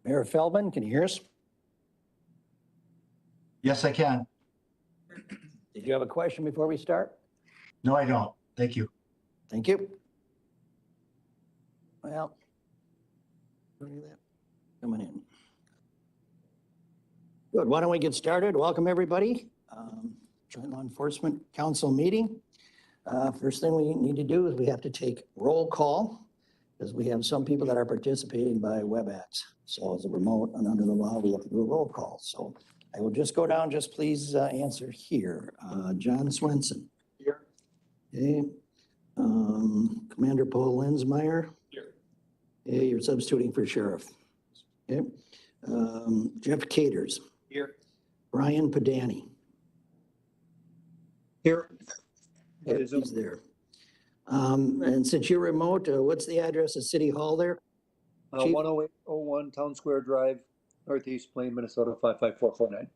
Mayor Feldman, can you hear us? Yes, I can. Did you have a question before we start? No, I don't. Thank you. Thank you. Well, look at that coming in. Good. Why don't we get started? Welcome, everybody. Joint Law Enforcement Council meeting. First thing we need to do is we have to take roll call because we have some people that are participating by WebEx. So as a remote and under the law, we have to do a roll call. So I will just go down, just please answer here. John Swenson. Here. Okay. Commander Paul Lensmeyer. Here. Okay, you're substituting for sheriff. Okay. Jeff Caters. Here. Brian Padani. Here. Okay, he's there. And since you're remote, what's the address of City Hall there? 10801 Town Square Drive, Northeast Plain, Minnesota 55449.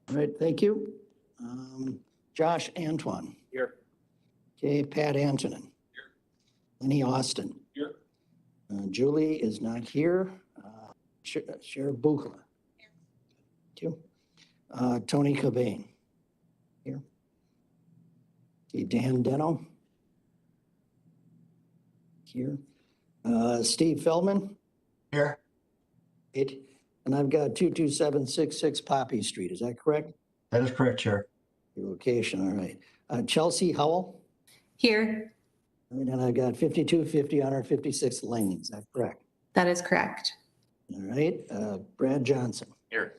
All right, thank you. Josh Antoine. Here. Okay, Pat Antonin. Here. Lenny Austin. Here. Julie is not here. Sheriff Buchla. Thank you. Tony Cobain. Here. Okay, Dan Deno. Here. Steve Feldman. Here. And I've got 22766 Poppy Street. Is that correct? That is correct, Chair. Your location, all right. Chelsea Howell. Here. And then I've got 5250 156 Lane. Is that correct? That is correct. All right. Brad Johnson. Here.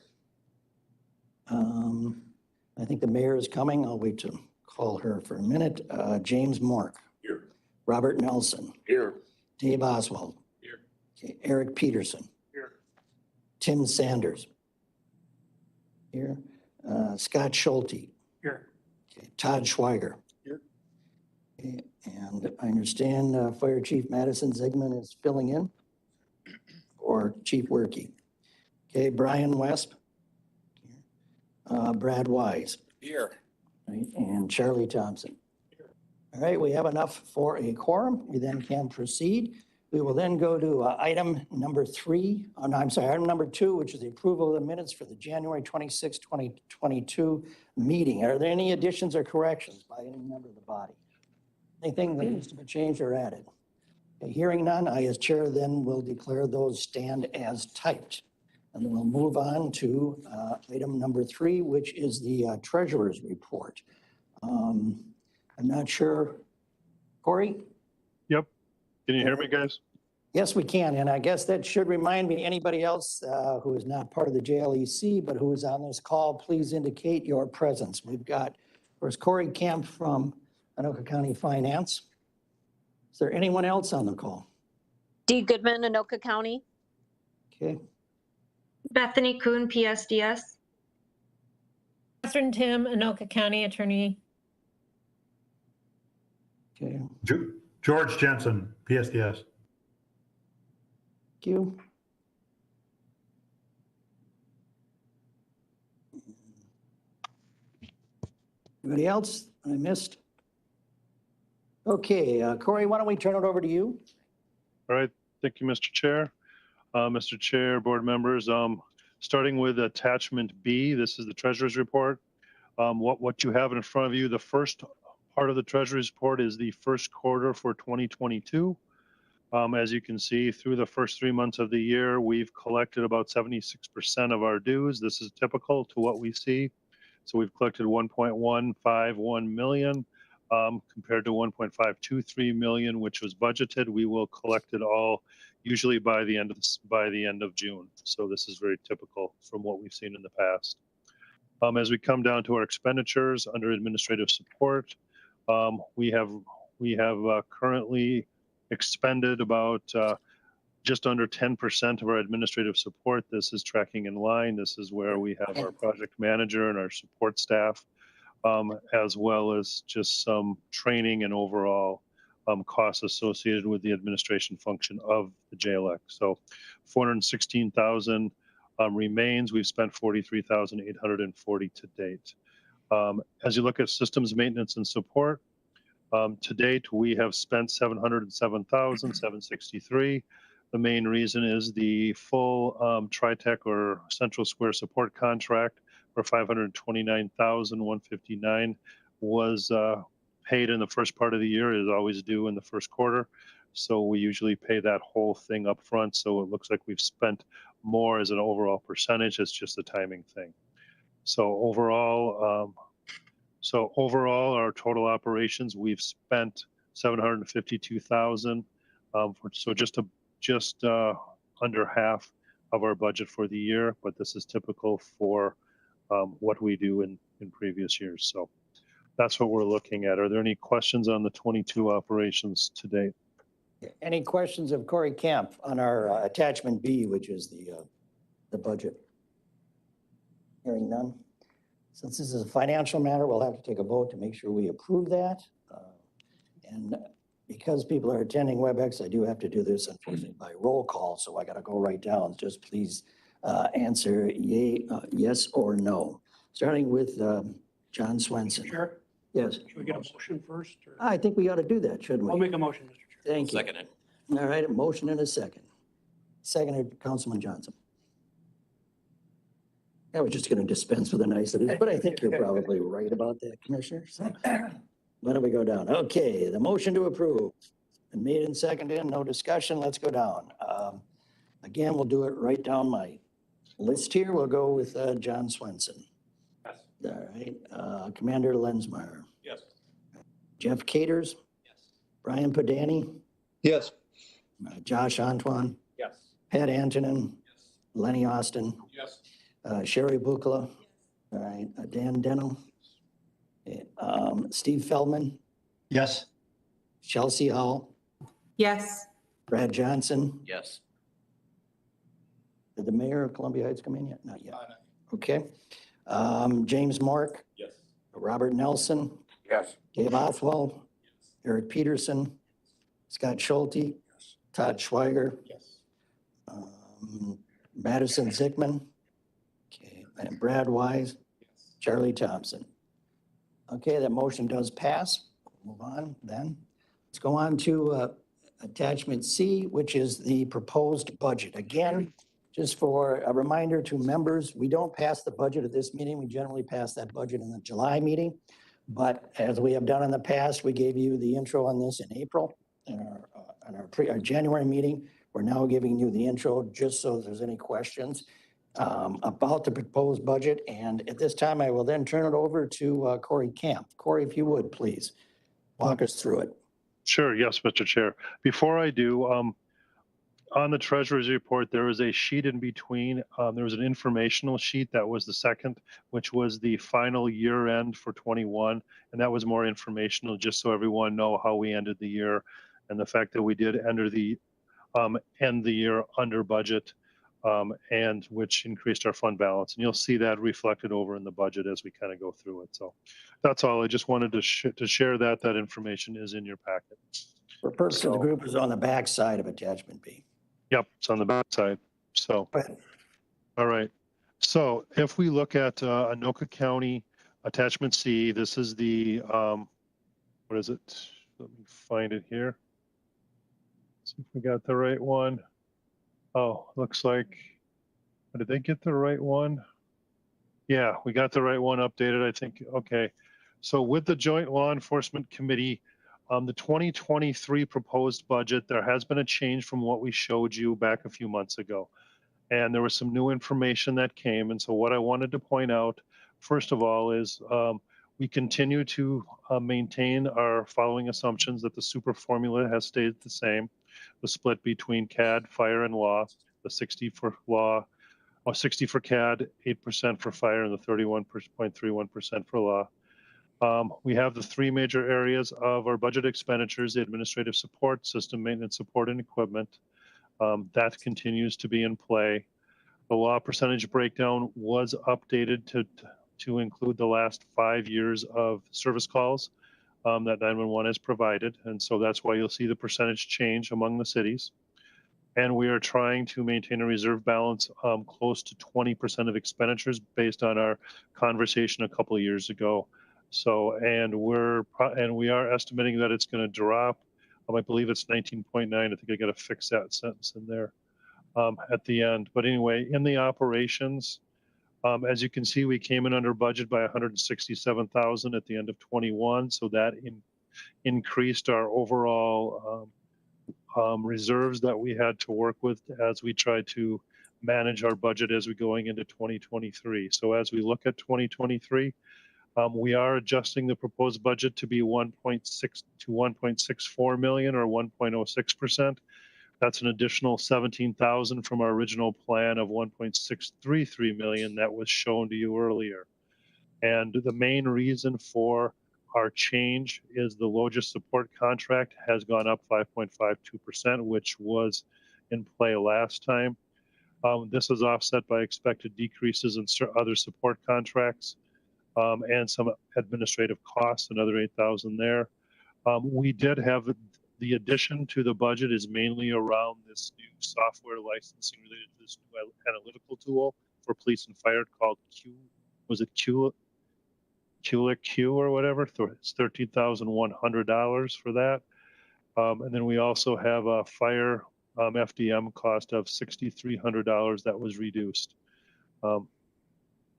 I think the mayor is coming. I'll wait to call her for a minute. James Mork. Here. Robert Nelson. Here. Dave Oswald. Here. Okay, Eric Peterson. Here. Tim Sanders. Here. Scott Schulte. Here. Okay, Todd Schweiger. Here. Okay, and I understand Fire Chief Madison Zigman is filling in, or Chief Werke. Okay, Brian Wesp. Brad Wise. Here. Right, and Charlie Thompson. All right, we have enough for a quorum. We then can proceed. We will then go to item number 3. Oh, no, I'm sorry, item number 2, which is the approval of the minutes for the January 26, 2022 meeting. Are there any additions or corrections by any member of the body? Anything that needs to be changed or added? Okay, hearing none, I as chair then will declare those stand as typed. And then we'll move on to item number 3, which is the treasurer's report. I'm not sure. Corey? Yep. Can you hear me, guys? Yes, we can. And I guess that should remind me, anybody else who is not part of the JLEC, but who is on this call, please indicate your presence. We've got, of course, Corey Camp from Anoka County Finance. Is there anyone else on the call? Dee Goodman, Anoka County. Okay. Bethany Kuhn, PSDS. Catherine Tim, Anoka County Attorney. Okay. George Jensen, PSDS. Thank you. Anybody else I missed? Okay, Corey, why don't we turn it over to you? All right. Thank you, Mr. Chair. Mr. Chair, board members, starting with attachment B, this is the treasurer's report. What you have in front of you, the first part of the treasurer's report is the first quarter for 2022. As you can see, through the first 3 months of the year, we've collected about 76% of our dues. This is typical to what we see. So we've collected 1.151 million compared to 1.523 million, which was budgeted. We will collect it all usually by the end of June. So this is very typical from what we've seen in the past. As we come down to our expenditures under administrative support, we have currently expended about just under 10% of our administrative support. This is tracking in line. This is where we have our project manager and our support staff, as well as just some training and overall costs associated with the administration function of the JLEC. So 416,000 remains. We've spent 43,840 to date. As you look at systems maintenance and support, to date, we have spent 707,763. The main reason is the full TriTech or Central Square support contract for $529,159 was paid in the first part of the year. It is always due in the first quarter. So we usually pay that whole thing up front. So it looks like we've spent more as an overall percentage. It's just a timing thing. So overall, our total operations, we've spent 752,000. So just under half of our budget for the year, but this is typical for what we do in previous years. So that's what we're looking at. Are there any questions on the 22 operations to date? Any questions of Corey Camp on our attachment B, which is the budget? Hearing none. Since this is a financial matter, we'll have to take a vote to make sure we approve that. And because people are attending WebEx, I do have to do this unfortunately by roll call, so I got to go right down. Just please answer yes or no. Starting with John Swenson. Chair, Yes. should we get a motion first? Or? I think we ought to do that, shouldn't I'll we? make a motion, Mr. Chair. Thank you. Second it. All right, a motion and a second. Seconded, Councilman Johnson. I was just going to dispense with the niceties, but I think you're probably right about that, Commissioner. So why don't we go down? Okay, the motion to approve. Been made and seconded, no discussion. Let's go down. Again, we'll do it right down my list here. We'll go with John Swenson. Yes. All right, Commander Lensmeyer. Yes. Jeff Caters. Yes. Brian Padani. Yes. Josh Antoine. Yes. Pat Antonin. Yes. Lenny Austin. Yes. Sherry Bukla. All right, Dan Denno. Steve Feldman. Yes. Chelsea Hall. Yes. Brad Johnson. Yes. Did the mayor of Columbia Heights come in yet? Not yet. Okay. James Mark. Yes. Robert Nelson. Yes. Dave Oswald. Eric Peterson. Scott Schulte. Todd Schweiger. Yes. Madison Zickman. Okay, and Brad Wise. Charlie Thompson. Okay, that motion does pass. Move on then. Let's go on to attachment C, which is the proposed budget. Again, just for a reminder to members, we don't pass the budget at this meeting. We generally pass that budget in the July meeting. But as we have done in the past, we gave you the intro on this in April in our January meeting. We're now giving you the intro just so if there's any questions about the proposed budget. And at this time, I will then turn it over to Corey Camp. Corey, if you would, please walk us through it. Sure. Yes, Mr. Chair. Before I do, on the treasurer's report, there is a sheet in between. There was an informational sheet that was the second, which was the final year end for 21. And that was more informational, just so everyone know how we ended the year and the fact that we did end the year under budget, and which increased our fund balance. And you'll see that reflected over in the budget as we kind of go through it. So that's all. I just wanted to share that. That information is in your packet. For purpose of the group is on the back side of attachment B. Yep, it's on the back side. So, all right. So if we look at Anoka County attachment C, this is the, what is it? Let me find it here. See if we got the right one. Oh, looks like, did they get the right one? Yeah, we got the right one updated, I think. Okay. So with the Joint Law Enforcement Committee, the 2023 proposed budget, there has been a change from what we showed you back a few months ago. And there was some new information that came. And so what I wanted to point out, first of all, is we continue to maintain our following assumptions that the super formula has stayed the same. The split between CAD, fire, and law, the 60 for law, or 60 for CAD, 8% for fire, and the 31.31% for law. We have the three major areas of our budget expenditures: the administrative support, system maintenance support, and equipment. That continues to be in play. The law percentage breakdown was updated to include the last 5 years of service calls that 911 has provided. And so that's why you'll see the percentage change among the cities. And we are trying to maintain a reserve balance close to 20% of expenditures based on our conversation a couple of years ago. So, and we are estimating that it's going to drop I believe it's 19.9. I think I got to fix that sentence in there at the end. But anyway, in the operations, as you can see, we came in under budget by 167,000 at the end of 21. So that increased our overall reserves that we had to work with as we try to manage our budget as we're going into 2023. So as we look at 2023, we are adjusting the proposed budget to be 1.6 to 1.64 million or 1.06%. That's an additional 17,000 from our original plan of 1.633 million that was shown to you earlier. And the main reason for our change is the Logis support contract has gone up 5.52%, which was in play last time. This is offset by expected decreases in other support contracts and some administrative costs, another 8,000 there. We did have the addition to the budget is mainly around this new software licensing related to this new analytical tool for police and fire called Q or whatever. It's $13,100 for that. And then we also have a fire FDM cost of $6,300 that was reduced.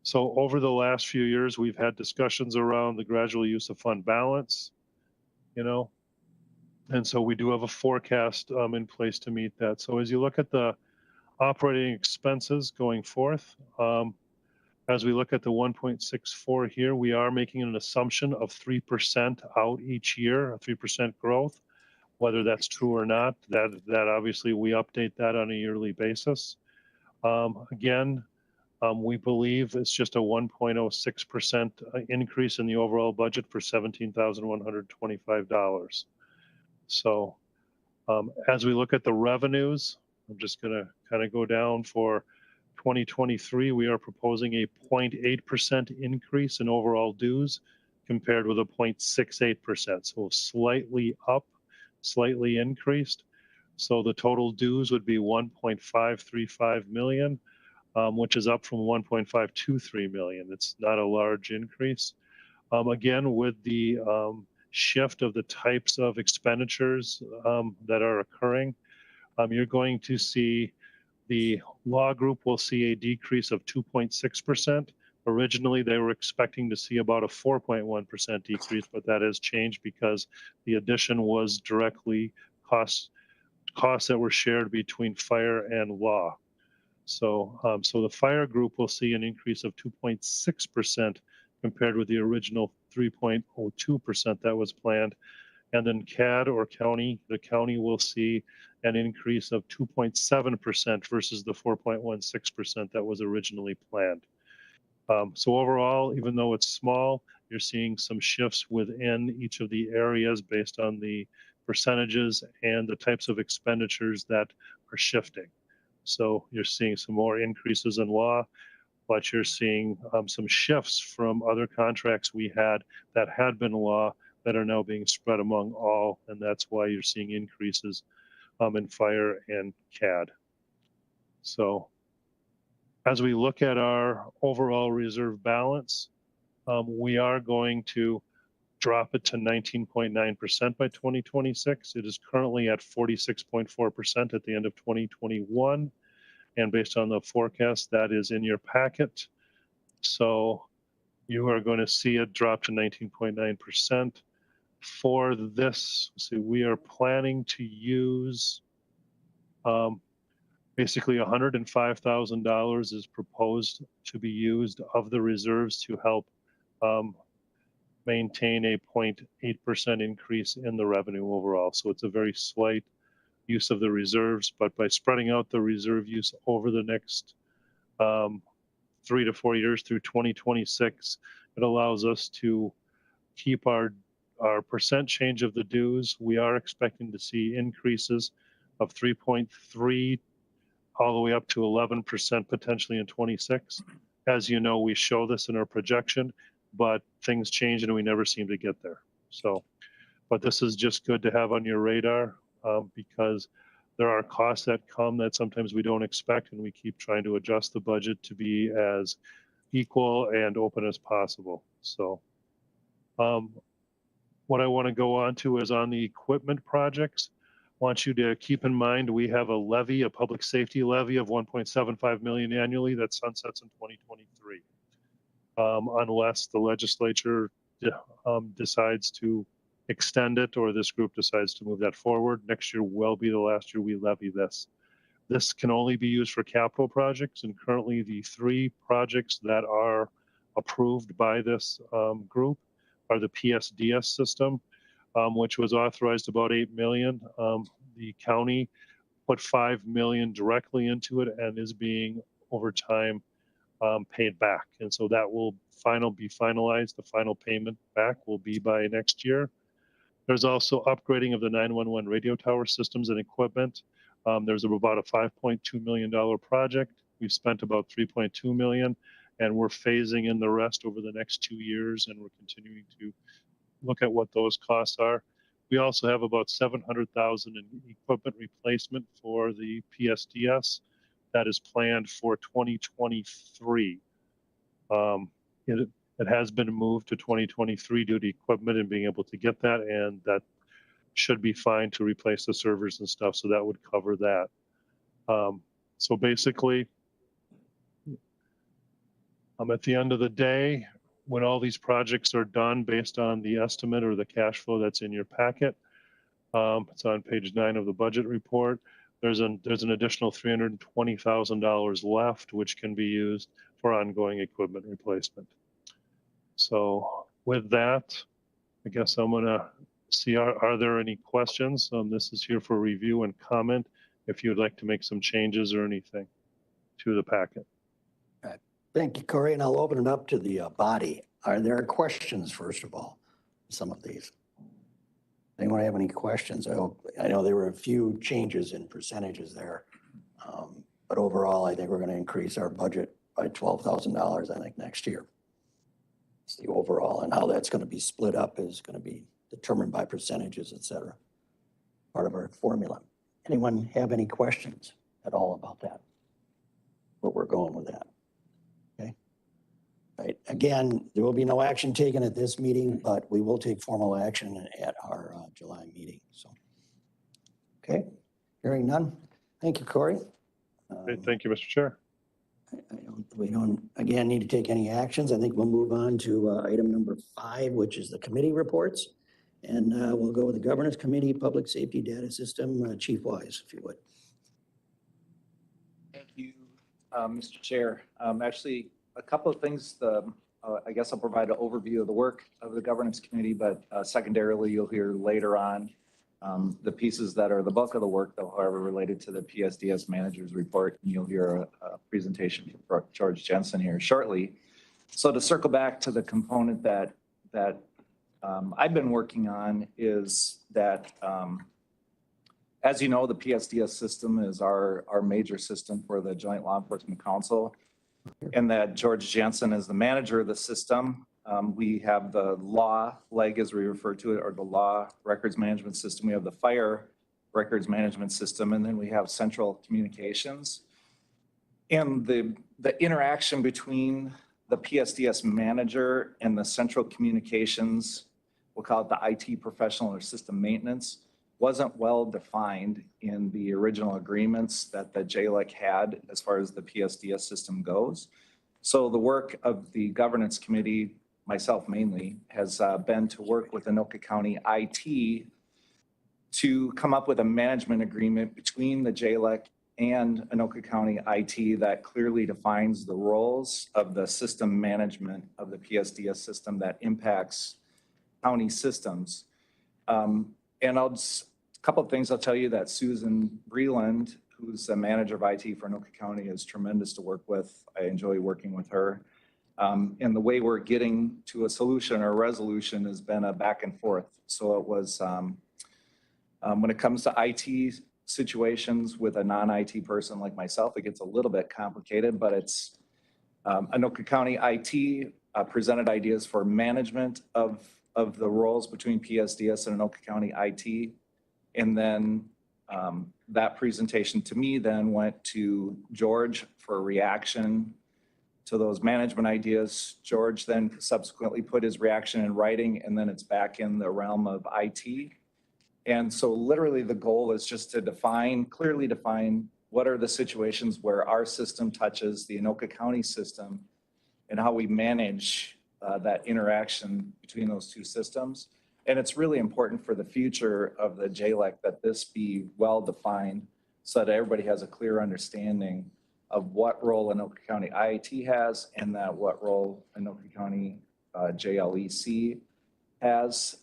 So over the last few years, we've had discussions around the gradual use of fund balance, you know, and so we do have a forecast in place to meet that. So as you look at the operating expenses going forth, as we look at the 1.64 here, we are making an assumption of 3% out each year, a 3% growth. Whether that's true or not, that obviously we update that on a yearly basis. Again, we believe it's just a 1.06% increase in the overall budget for $17,125. So as we look at the revenues, I'm just going to kind of go down for 2023. We are proposing a 0.8% increase in overall dues compared with a 0.68%. So slightly up, slightly increased. So the total dues would be 1.535 million. Which is up from 1.523 million. It's not a large increase. Again, with the shift of the types of expenditures that are occurring, you're going to see the law group will see a decrease of 2.6%. Originally, they were expecting to see about a 4.1% decrease, but that has changed because the addition was directly costs that were shared between fire and law. So, so the fire group will see an increase of 2.6% compared with the original 3.02% that was planned. And then CAD or county, the county will see an increase of 2.7% versus the 4.16% that was originally planned. So overall, even though it's small, you're seeing some shifts within each of the areas based on the percentages and the types of expenditures that are shifting. So you're seeing some more increases in law, but you're seeing some shifts from other contracts we had that had been law that are now being spread among all, and that's why you're seeing increases in fire and CAD. So as we look at our overall reserve balance, we are going to drop it to 19.9% by 2026. It is currently at 46.4% at the end of 2021. And based on the forecast that is in your packet. So you are going to see it drop to 19.9%. For this, see, we are planning to use basically $105,000 is proposed to be used of the reserves to help maintain a 0.8% increase in the revenue overall. So it's a very slight use of the reserves, but by spreading out the reserve use over the next 3 to 4 years through 2026, it allows us to keep our percent change of the dues. We are expecting to see increases of 3.3 all the way up to 11% potentially in 26. As you know, we show this in our projection, but things change and we never seem to get there. So, but this is just good to have on your radar because there are costs that come that sometimes we don't expect, and we keep trying to adjust the budget to be as equal and open as possible. So What I want to go on to is on the equipment projects. Want you to keep in mind, we have a levy, a public safety levy of 1.75 million annually that sunsets in 2023. Unless the legislature decides to extend it or this group decides to move that forward. Next year will be the last year we levy this. This can only be used for capital projects, and currently the 3 projects that are approved by this group are the PSDS system, which was authorized about 8 million. The county put 5 million directly into it and is being over time paid back. And so that will be finalized. The final payment back will be by next year. There's also upgrading of the 911 radio tower systems and equipment. There's about a $5.2 million project. We've spent about 3.2 million, and we're phasing in the rest over the next 2 years, and we're continuing to look at what those costs are. We also have about 700,000 in equipment replacement for the PSDS that is planned for 2023. It has been moved to 2023 due to equipment and being able to get that, and that should be fine to replace the servers and stuff, so that would cover that. So basically, at the end of the day, when all these projects are done based on the estimate or the cash flow that's in your packet, it's on page 9 of the budget report, there's an additional $320,000 left, which can be used for ongoing equipment replacement. So with that, I guess I'm gonna see, are there any questions? This is here for review and comment if you'd like to make some changes or anything to the packet. Thank you, Corey, and I'll open it up to the body. Are there questions, first of all, some of these? Anyone have any questions? I know there were a few changes in percentages there, but overall, I think we're going to increase our budget by $12,000, I think, next year. It's the overall, and how that's going to be split up is going to be determined by percentages, et cetera. Part of our formula. Anyone have any questions at all about that? Where we're going with that? Okay. Right. Again, there will be no action taken at this meeting, but we will take formal action at our July meeting. So, okay. Hearing none. Thank you, Corey. Okay, thank you, Mr. Chair. We don't, again, need to take any actions. I think we'll move on to item number 5, which is the committee reports. And we'll go with the Governance Committee, Public Safety Data System, Chief Wise, if you would. Thank you, Mr. Chair. Actually, a couple of things. I guess I'll provide an overview of the work of the Governance Committee, but secondarily, you'll hear later on the pieces that are the bulk of the work, though, however, related to the PSDS Manager's Report. And you'll hear a presentation from George Jensen here shortly. So to circle back to the component that I've been working on is that, as you know, the PSDS system is our major system for the Joint Law Enforcement Council, and that George Jensen is the manager of the system. We have the law leg, as we refer to it, or the law records management system. We have the fire records management system, and then we have central communications. And the interaction between the PSDS manager and the central communications, we'll call it the IT professional or system maintenance, wasn't well defined in the original agreements that the JLEC had as far as the PSDS system goes. So the work of the Governance Committee, myself mainly, has been to work with Anoka County IT to come up with a management agreement between the JLEC and Anoka County IT that clearly defines the roles of the system management of the PSDS system that impacts county systems. And a couple of things I'll tell you that Susan Breland, who's the manager of IT for Anoka County, is tremendous to work with. I enjoy working with her. And the way we're getting to a solution or a resolution has been a back and forth. So it was, when it comes to IT situations with a non-IT person like myself, it gets a little bit complicated, but it's Anoka County IT presented ideas for management of the roles between PSDS and Anoka County IT. And then that presentation to me then went to George for a reaction to those management ideas. George then subsequently put his reaction in writing, and then it's back in the realm of IT. And so literally the goal is just to clearly define what are the situations where our system touches the Anoka County system and how we manage that interaction between those two systems. And it's really important for the future of the JLEC that this be well-defined so that everybody has a clear understanding of what role Anoka County IIT has and that what role Anoka County JLEC has.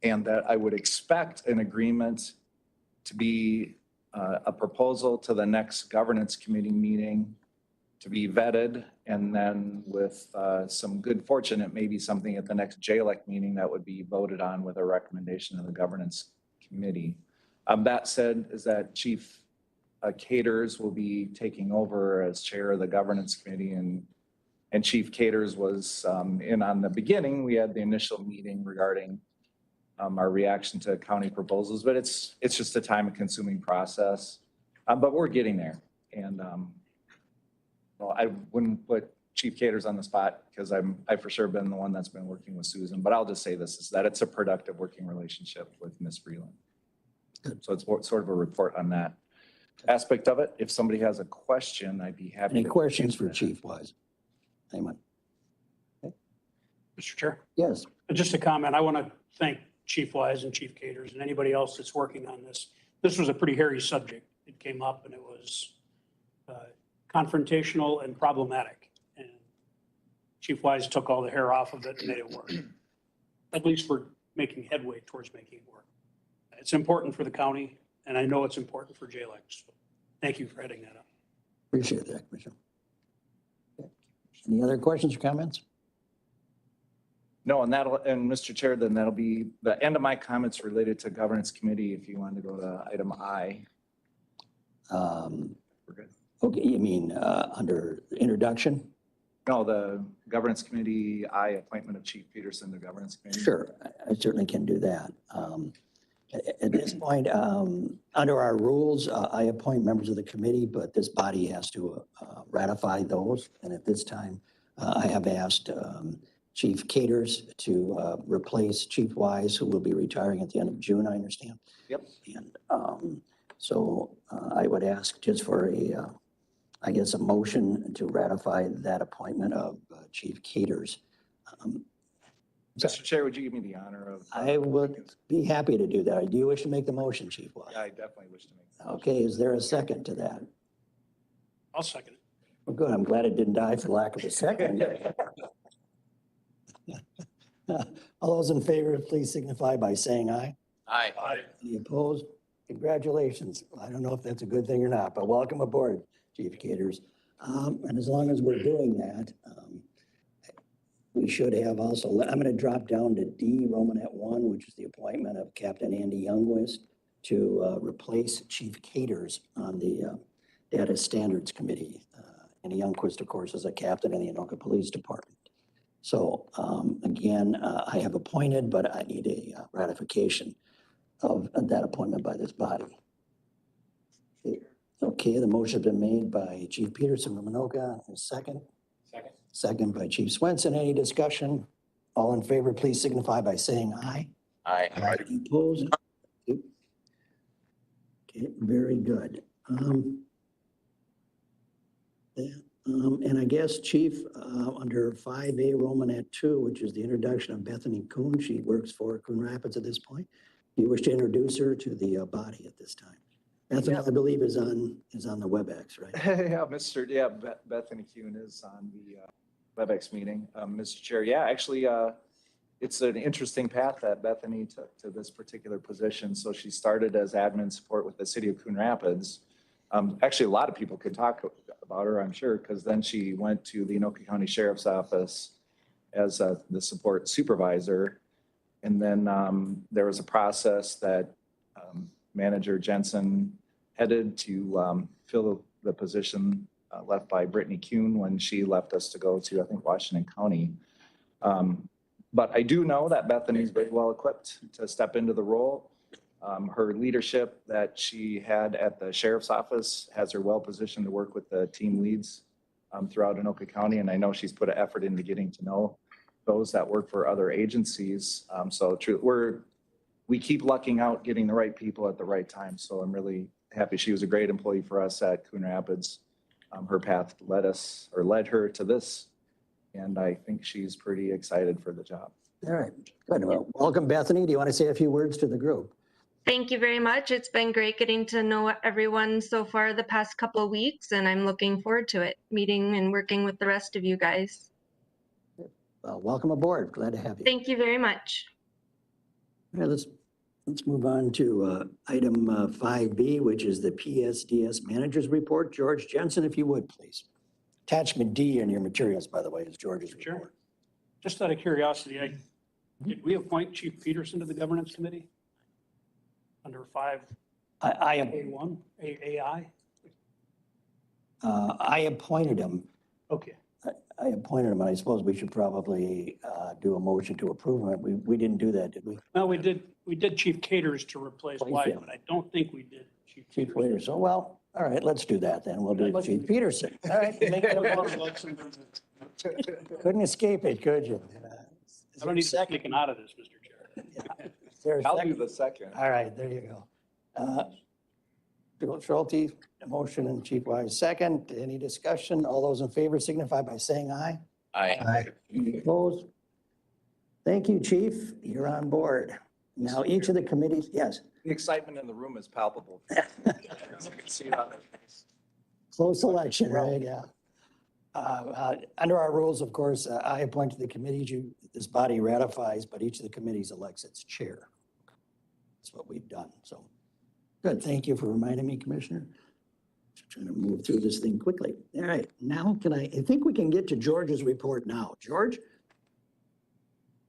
And that I would expect an agreement to be a proposal to the next governance committee meeting to be vetted, and then with some good fortune, it may be something at the next JLEC meeting that would be voted on with a recommendation of the governance committee. That said, is that Chief Caters will be taking over as chair of the governance committee, and Chief Caters was in on the beginning. We had the initial meeting regarding our reaction to county proposals, but it's just a time-consuming process. But we're getting there, and well, I wouldn't put Chief Caters on the spot because I've for sure been the one that's been working with Susan. But I'll just say this is that it's a productive working relationship with Ms. Freeland. So it's sort of a report on that aspect of it. If somebody has a question, I'd be happy. Any to questions for answer that. Chief Wise? Anyone? Mr. Chair, Yes. just a comment. I want to thank Chief Wise and Chief Caters and anybody else that's working on this. This was a pretty hairy subject. It came up and it was confrontational and problematic. And Chief Wise took all the hair off of it and made it work. At least we're making headway towards making it work. It's important for the county, and I know it's important for JLEC. So thank you for heading that up. Appreciate that, Commissioner. Okay. Any other questions or comments? No, and Mr. Chair, then that'll be the end of my comments related to governance committee. If you want to go to item I. We're good. Okay, you mean under introduction? No, the governance committee, I appointment of Chief Peterson to governance committee. Sure, I certainly can do that. At this point, under our rules, I appoint members of the committee, but this body has to ratify those. And at this time, I have asked Chief Caters to replace Chief Wise, who will be retiring at the end of June, I understand. Yep. And so I would ask just for I guess, a motion to ratify that appointment of Chief Caters. Mr. Chair, would you give me the honor of? I would be happy to do that. Do you wish to make the motion, Chief Wise? Yeah, I definitely wish to make. the motion. Okay, is there a second to that? I'll second it. Well, good. I'm glad it didn't die for lack of a second. All those in favor, please signify by saying aye. Aye. Any opposed? Congratulations. I don't know if that's a good thing or not, but welcome aboard, Chief Caters. And as long as we're doing that, we should have also, I'm going to drop down to D, Romanet 1, which is the appointment of Captain Andy Youngquist to replace Chief Caters on the Data Standards Committee. Andy Youngquist, of course, is a captain in the Anoka Police Department. So again, I have appointed, but I need a ratification of that appointment by this body. Okay, the motion has been made by Chief Peterson from Anoka. A second? Second. Second by Chief Swenson. Any discussion? All in favor, please signify by saying aye. Aye. Any opposed? Okay, very good. And I guess, Chief, under 5A Romanet 2, which is the introduction of Bethany Kuhn, she works for Coon Rapids at this point. Do you wish to introduce her to the body at this time? Bethany, I believe, is on the WebEx, right? Yeah, Bethany Kuhn is on the WebEx meeting. Mr. Chair, yeah, actually, it's an interesting path that Bethany took to this particular position. So she started as admin support with the city of Coon Rapids. Actually, a lot of people could talk about her, I'm sure, because then she went to the Anoka County Sheriff's Office as the support supervisor. And then there was a process that Manager Jensen headed to fill the position left by Brittany Kuhn when she left us to go to, I think, Washington County. But I do know that Bethany is very well equipped to step into the role. Her leadership that she had at the Sheriff's Office has her well positioned to work with the team leads throughout Anoka County. And I know she's put an effort into getting to know those that work for other agencies. So true, we keep lucking out getting the right people at the right time. So I'm really happy. She was a great employee for us at Coon Rapids. Her path led her to this. And I think she's pretty excited for the job. All right, good. Well, welcome, Bethany. Do you want to say a few words to the group? Thank you very much. It's been great getting to know everyone so far the past couple of weeks, and I'm looking forward to it, meeting and working with the rest of you guys. Well, welcome aboard. Glad to have you. Thank you very much. All right, let's move on to item 5B, which is the PSDS Manager's Report. George Jensen, if you would, please. Attachment D in your materials, by the way, is George's Sure. report. Just out of curiosity, did we appoint Chief Peterson to the governance committee? Under 5A1, AI? I appointed him. Okay. I appointed him, and I suppose we should probably do a motion to approve him. We didn't do that, did we? No, we did Chief Caters to replace White, but I don't think we did Chief Chief Peterson. Waiter. So, well, all right, let's do that then. We'll do Chief Peterson. All right. Make it a motion. Couldn't escape it, could you? I don't need to take him out of this, Mr. Chair. Is there a I'll do second? the second. All right, there you go. Schulte, motion, and Chief Wise second. Any discussion? All those in favor signify by saying aye. Aye. Opposed? Thank you, Chief. You're on board. Now, each of the committees, yes, The excitement in the room is palpable. close election, right? Yeah. Under our rules, of course, I appoint to the committees this body ratifies, but each of the committees elects its chair. That's what we've done. So good. Thank you for reminding me, Commissioner. Just trying to move through this thing quickly. All right. Now, I think we can get to George's report now. George?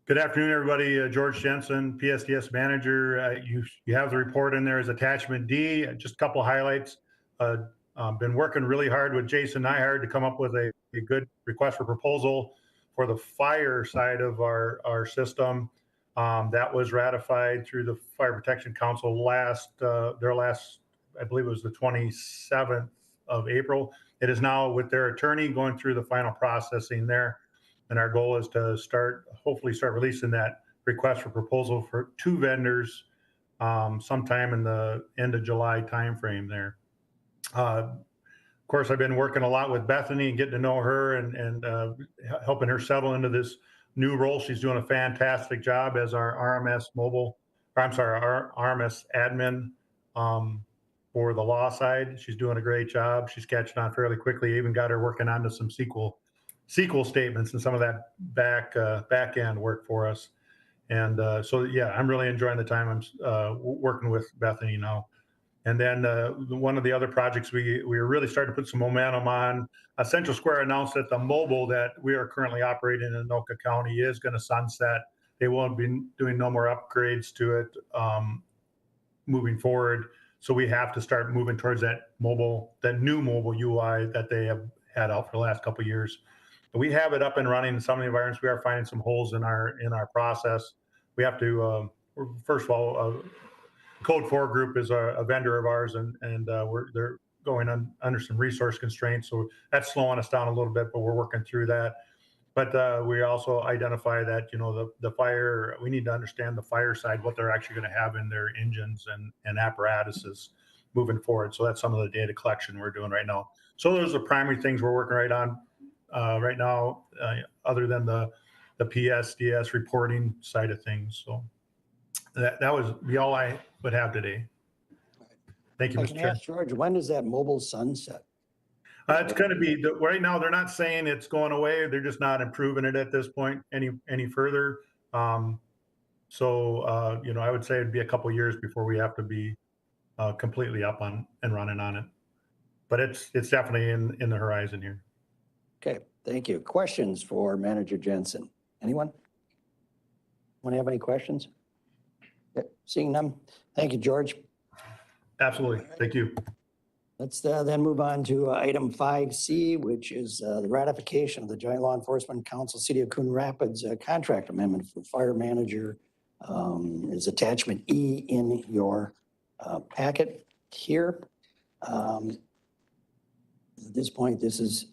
Good afternoon, everybody. George Jensen, PSDS Manager. You have the report in there as attachment D. Just a couple of highlights. Been working really hard with Jason Nyhard to come up with a good request for proposal for the fire side of our system. That was ratified through the Fire Protection Council their last, I believe it was the 27th of April. It is now with their attorney going through the final processing there. And our goal is to hopefully start releasing that request for proposal for 2 vendors sometime in the end of July timeframe there. Of course, I've been working a lot with Bethany and getting to know her and helping her settle into this new role. She's doing a fantastic job as our RMS our RMS admin for the law side. She's doing a great job. She's catching on fairly quickly. Even got her working onto some SQL statements and some of that back end work for us. And so, yeah, I'm really enjoying the time I'm working with Bethany now. And then one of the other projects we are really starting to put some momentum on. Central Square announced that the mobile that we are currently operating in Anoka County is going to sunset. They won't be doing no more upgrades to it moving forward. So we have to start moving towards that new mobile UI that they have had out for the last couple of years. We have it up and running in some of the environments. We are finding some holes in our process. We have to, first of all, Code 4 Group is a vendor of ours, and they're going under some resource constraints. So that's slowing us down a little bit, but we're working through that. But we also identify that, the fire, we need to understand the fire side, what they're actually going to have in their engines and apparatuses moving forward. So that's some of the data collection we're doing right now. So those are the primary things we're working right on right now, other than the PSDS reporting side of things. So that would be all I would have today. Thank you, I Mr. can Chair. ask George, when does that mobile sunset? It's going to be right now. They're not saying it's going away. They're just not improving it at this point any further. So I would say it'd be a couple of years before we have to be completely up on and running on it. But it's definitely in the horizon here. Okay, thank you. Questions for Manager Jensen? Anyone? Want to have any questions? Okay, seeing none. Thank you, George. Absolutely. Thank you. Let's then move on to item 5C, which is the ratification of the Joint Law Enforcement Council City of Coon Rapids contract amendment for fire manager is attachment E in your packet here. At this point, this is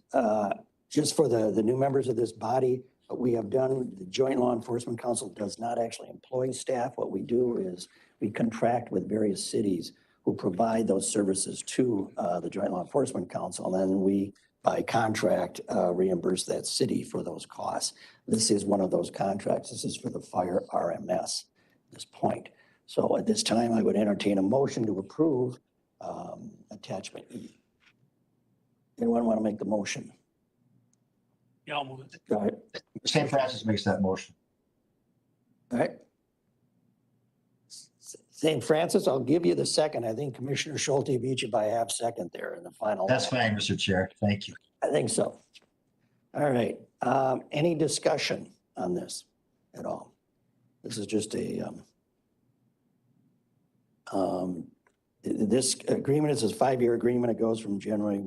just for the new members of this body. What we have done, the Joint Law Enforcement Council does not actually employ staff. What we do is we contract with various cities who provide those services to the Joint Law Enforcement Council. And then we, by contract, reimburse that city for those costs. This is one of those contracts. This is for the fire RMS at this point. So at this time, I would entertain a motion to approve attachment E. Anyone want to make the motion? Yeah, I'll move it. Go ahead. St. Francis makes that motion. All right. St. Francis, I'll give you the second. I think Commissioner Schulte beat you by a half second there in the final. That's fine, Mr. Chair. Thank you. I think so. All right. Any discussion on this at all? This is just a, this agreement is a 5-year agreement. It goes from January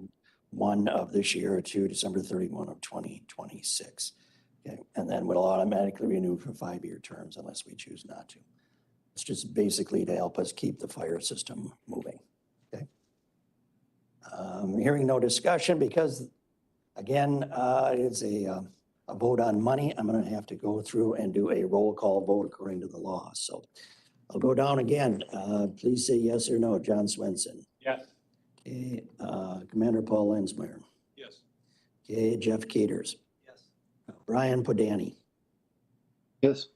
1 of this year to December 31 of 2026. Okay. And then we'll automatically renew for 5-year terms unless we choose not to. It's just basically to help us keep the fire system moving. Okay. Hearing no discussion because, again, it's a vote on money. I'm going to have to go through and do a roll call vote according to the law. So I'll go down again. Please say yes or no. John Swenson. Yes. Okay. Commander Paul Lensmeyer. Yes. Okay. Jeff Caters. Yes. Brian Podani. Yes.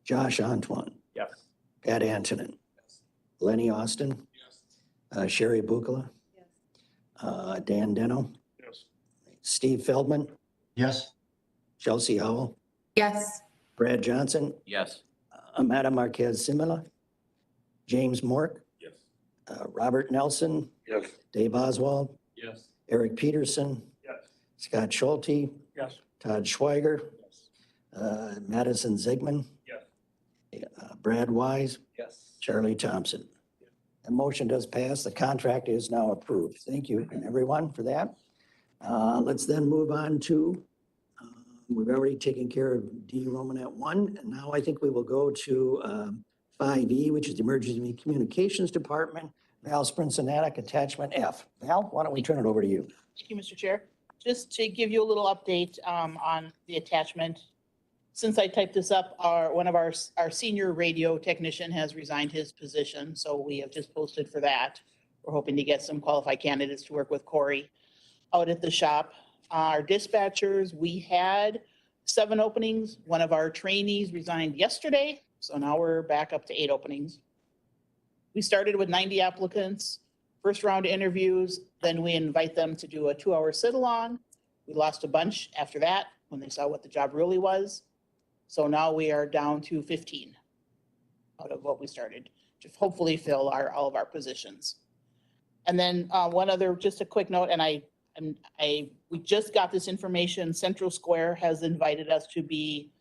Josh Antoine. Yes. Pat Antonin. Yes. Lenny Austin. Yes. Sherry Bukala. Dan Deno. Yes. Steve Feldman. Yes. Chelsea Howell. Yes. Brad Johnson. Yes. Amanda Marquez Simila. James Mork. Yes. Robert Nelson. Yes. Dave Oswald. Yes. Eric Peterson. Yes. Scott Schulte. Yes. Todd Schweiger. Yes. Madison Zigman. Yes. Brad Wise. Yes. Charlie Thompson. The motion does pass. The contract is now approved. Thank you, everyone, for that. Let's then move on to, we've already taken care of D Romanet 1, and now I think we will go to 5E, which is the Emergency Communications Department. Val Sprincenatic, attachment F. Val, why don't we turn it over to you? Thank you, Mr. Chair. Just to give you a little update on the attachment. Since I typed this up, one of our senior radio technician has resigned his position, so we have just posted for that. We're hoping to get some qualified candidates to work with Corey out at the shop. Our dispatchers, we had 7 openings. One of our trainees resigned yesterday, so now we're back up to 8 openings. We started with 90 applicants, first round of interviews, then we invite them to do a 2-hour sit-along. We lost a bunch after that when they saw what the job really was. So now we are down to 15 out of what we started to hopefully fill all of our positions. And then one other, just a quick note, and we just got this information. Central Square has invited us to be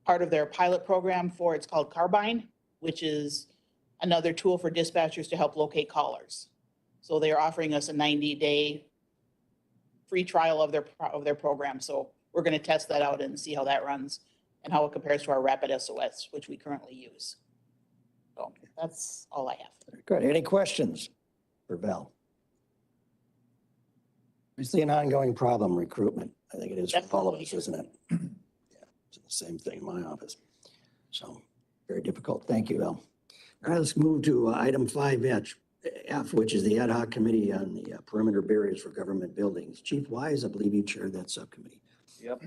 part of their pilot program for, it's called Carbine, which is another tool for dispatchers to help locate callers. So they are offering us a 90-day free trial of their program. So we're going to test that out and see how that runs and how it compares to our Rapid SOS, which we currently use. So that's all I have. Good. Any questions for Val? Obviously an ongoing problem, recruitment. I think it is for all of us, isn't it? Yeah, it's the same thing in my office. So very difficult. Thank you, Val. All right, let's move to item 5F, which is the ad hoc committee on the perimeter barriers for government buildings. Chief Wise, I believe you chaired that subcommittee. Yep.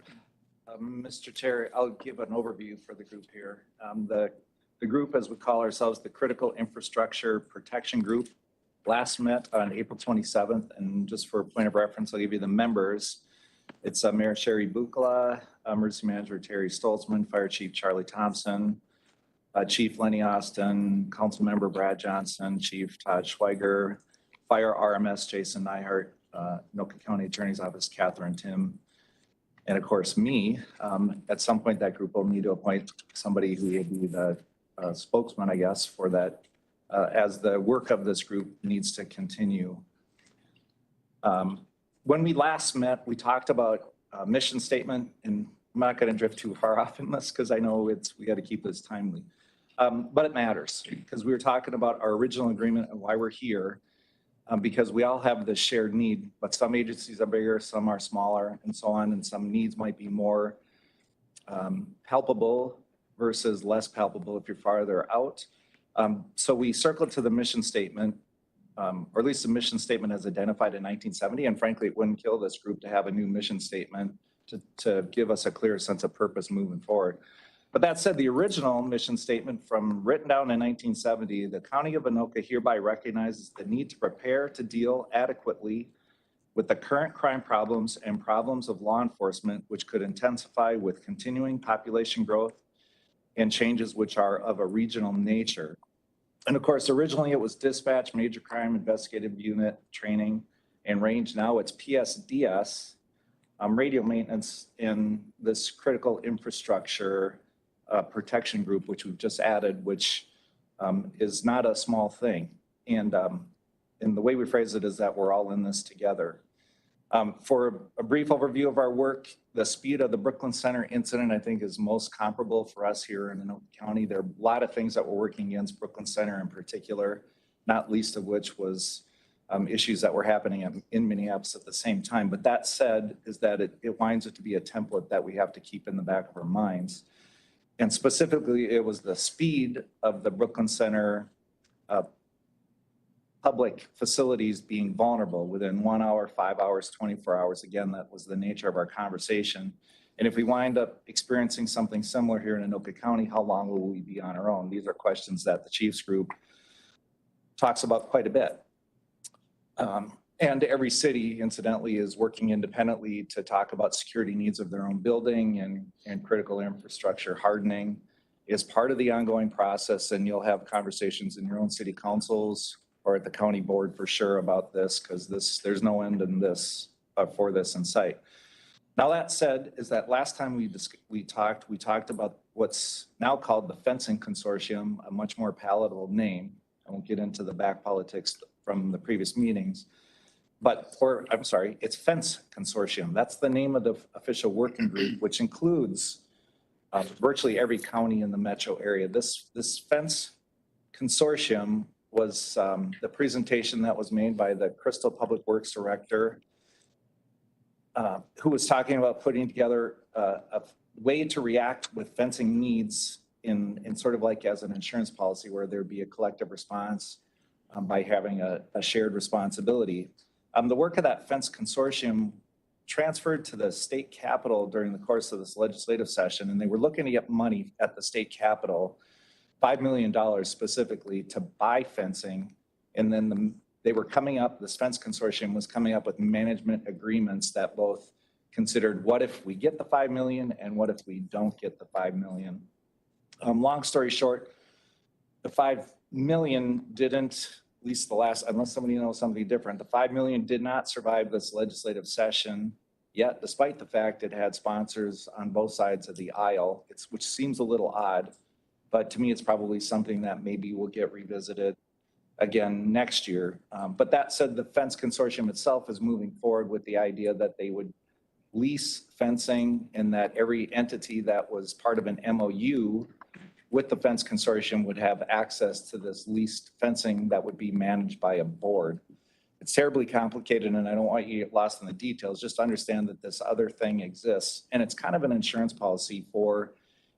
Mr. Chair, I'll give an overview for the group here. The group, as we call ourselves, the Critical Infrastructure Protection Group, last met on April 27th. And just for a point of reference, I'll give you the members. It's Mayor Sherry Bukala, Emergency Manager Terry Stoltzman, Fire Chief Charlie Thompson, Chief Lenny Austin, Council Member Brad Johnson, Chief Todd Schweiger, Fire RMS Jason Nyhart, Anoka County Attorney's Office Catherine Tim, and of course me. At some point, that group will need to appoint somebody who will be the spokesman, I guess, for that, as the work of this group needs to continue. When we last met, we talked about a mission statement, and I'm not going to drift too far off in this because I know we got to keep this timely. But it matters because we were talking about our original agreement and why we're here. because we all have this shared need, but some agencies are bigger, some are smaller and so on, and some needs might be more palpable versus less palpable if you're farther out. So we circled to the mission statement, or at least the mission statement as identified in 1970. And frankly, it wouldn't kill this group to have a new mission statement to give us a clear sense of purpose moving forward. But that said, the original mission statement written down in 1970, the County of Anoka hereby recognizes the need to prepare to deal adequately with the current crime problems and problems of law enforcement, which could intensify with continuing population growth and changes which are of a regional nature. And of course, originally it was Dispatch, Major Crime Investigative Unit, Training, and Range. Now it's PSDS, Radio Maintenance in this Critical Infrastructure Protection Group, which we've just added, which is not a small thing. And the way we phrase it is that we're all in this together. For a brief overview of our work, the speed of the Brooklyn Center incident, I think, is most comparable for us here in Anoka County. There are a lot of things that we're working against Brooklyn Center in particular, not least of which was issues that were happening in Minneapolis at the same time. But that said, is that it winds up to be a template that we have to keep in the back of our minds. And specifically, it was the speed of the Brooklyn Center public facilities being vulnerable within 1 hour, 5 hours, 24 hours. Again, that was the nature of our conversation. And if we wind up experiencing something similar here in Anoka County, how long will we be on our own? These are questions that the Chiefs Group talks about quite a bit. And every city, incidentally, is working independently to talk about security needs of their own building and critical infrastructure hardening is part of the ongoing process. And you'll have conversations in your own city councils or at the county board for sure about this, because there's no end in this for this in sight. Now that said, is that last time we talked about what's now called the Fencing Consortium, a much more palatable name. I won't get into the back politics from the previous meetings, it's Fence Consortium. That's the name of the official working group, which includes virtually every county in the metro area. This Fence Consortium was the presentation that was made by the Crystal Public Works Director, who was talking about putting together a way to react with fencing needs in sort of like as an insurance policy where there'd be a collective response by having a shared responsibility. The work of that Fence Consortium transferred to the state capitol during the course of this legislative session, and they were looking to get money at the state capitol, $5 million specifically to buy fencing. And then this Fence Consortium was coming up with management agreements that both considered what if we get the 5 million and what if we don't get the 5 million. Long story short, the 5 million didn't, at least unless somebody knows something different, the 5 million did not survive this legislative session yet, despite the fact it had sponsors on both sides of the aisle, which seems a little odd. But to me, it's probably something that maybe will get revisited again next year. But that said, the Fence Consortium itself is moving forward with the idea that they would lease fencing and that every entity that was part of an MOU with the Fence Consortium would have access to this leased fencing that would be managed by a board. It's terribly complicated, and I don't want you to get lost in the details. Just understand that this other thing exists, and it's kind of an insurance policy for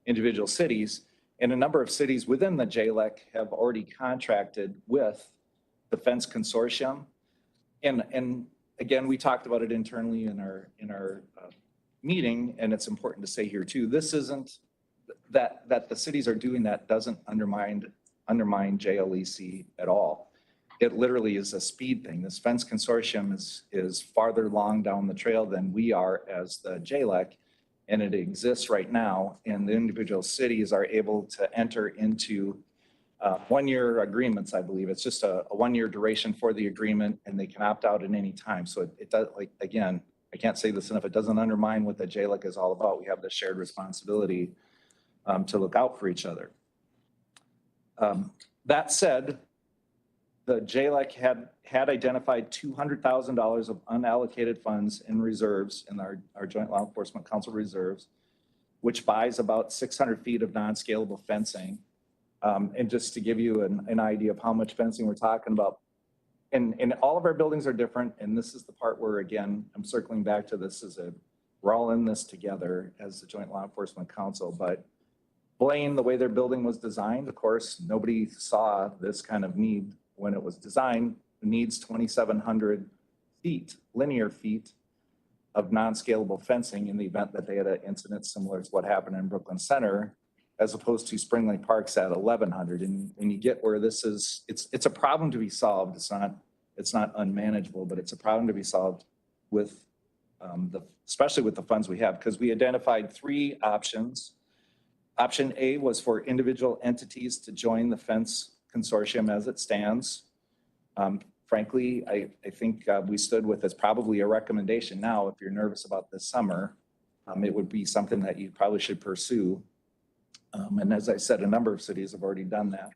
individual cities. And a number of cities within the JLEC have already contracted with the Fence Consortium. And again, we talked about it internally in our meeting, and it's important to say here too, this isn't that the cities are doing that doesn't undermine JLEC at all. It literally is a speed thing. This Fence Consortium is farther along down the trail than we are as the JLEC. And it exists right now, and the individual cities are able to enter into 1-year agreements, I believe. It's just a 1-year duration for the agreement, and they can opt out at any time. So it does, like, again, I can't say this enough, it doesn't undermine what the JLEC is all about. We have this shared responsibility to look out for each other. That said, the JLEC had identified $200,000 of unallocated funds in reserves in our Joint Law Enforcement Council reserves, which buys about 600 feet of non-scalable fencing. And just to give you an idea of how much fencing we're talking about, And all of our buildings are different. And this is the part where, again, I'm circling back to this we're all in this together as the Joint Law Enforcement Council. But Blaine, the way their building was designed, of course, nobody saw this kind of need when it was designed. It needs 2,700 feet, linear feet of non-scalable fencing in the event that they had an incident similar to what happened in Brooklyn Center, as opposed to Spring Lake Park's at 1,100. And you get where this is, it's a problem to be solved. It's not unmanageable, but it's a problem to be solved with especially with the funds we have, because we identified 3 options. Option A was for individual entities to join the fence consortium as it stands. Frankly, I think we stood with, it's probably a recommendation now. If you're nervous about this summer, it would be something that you probably should pursue. And as I said, a number of cities have already done that.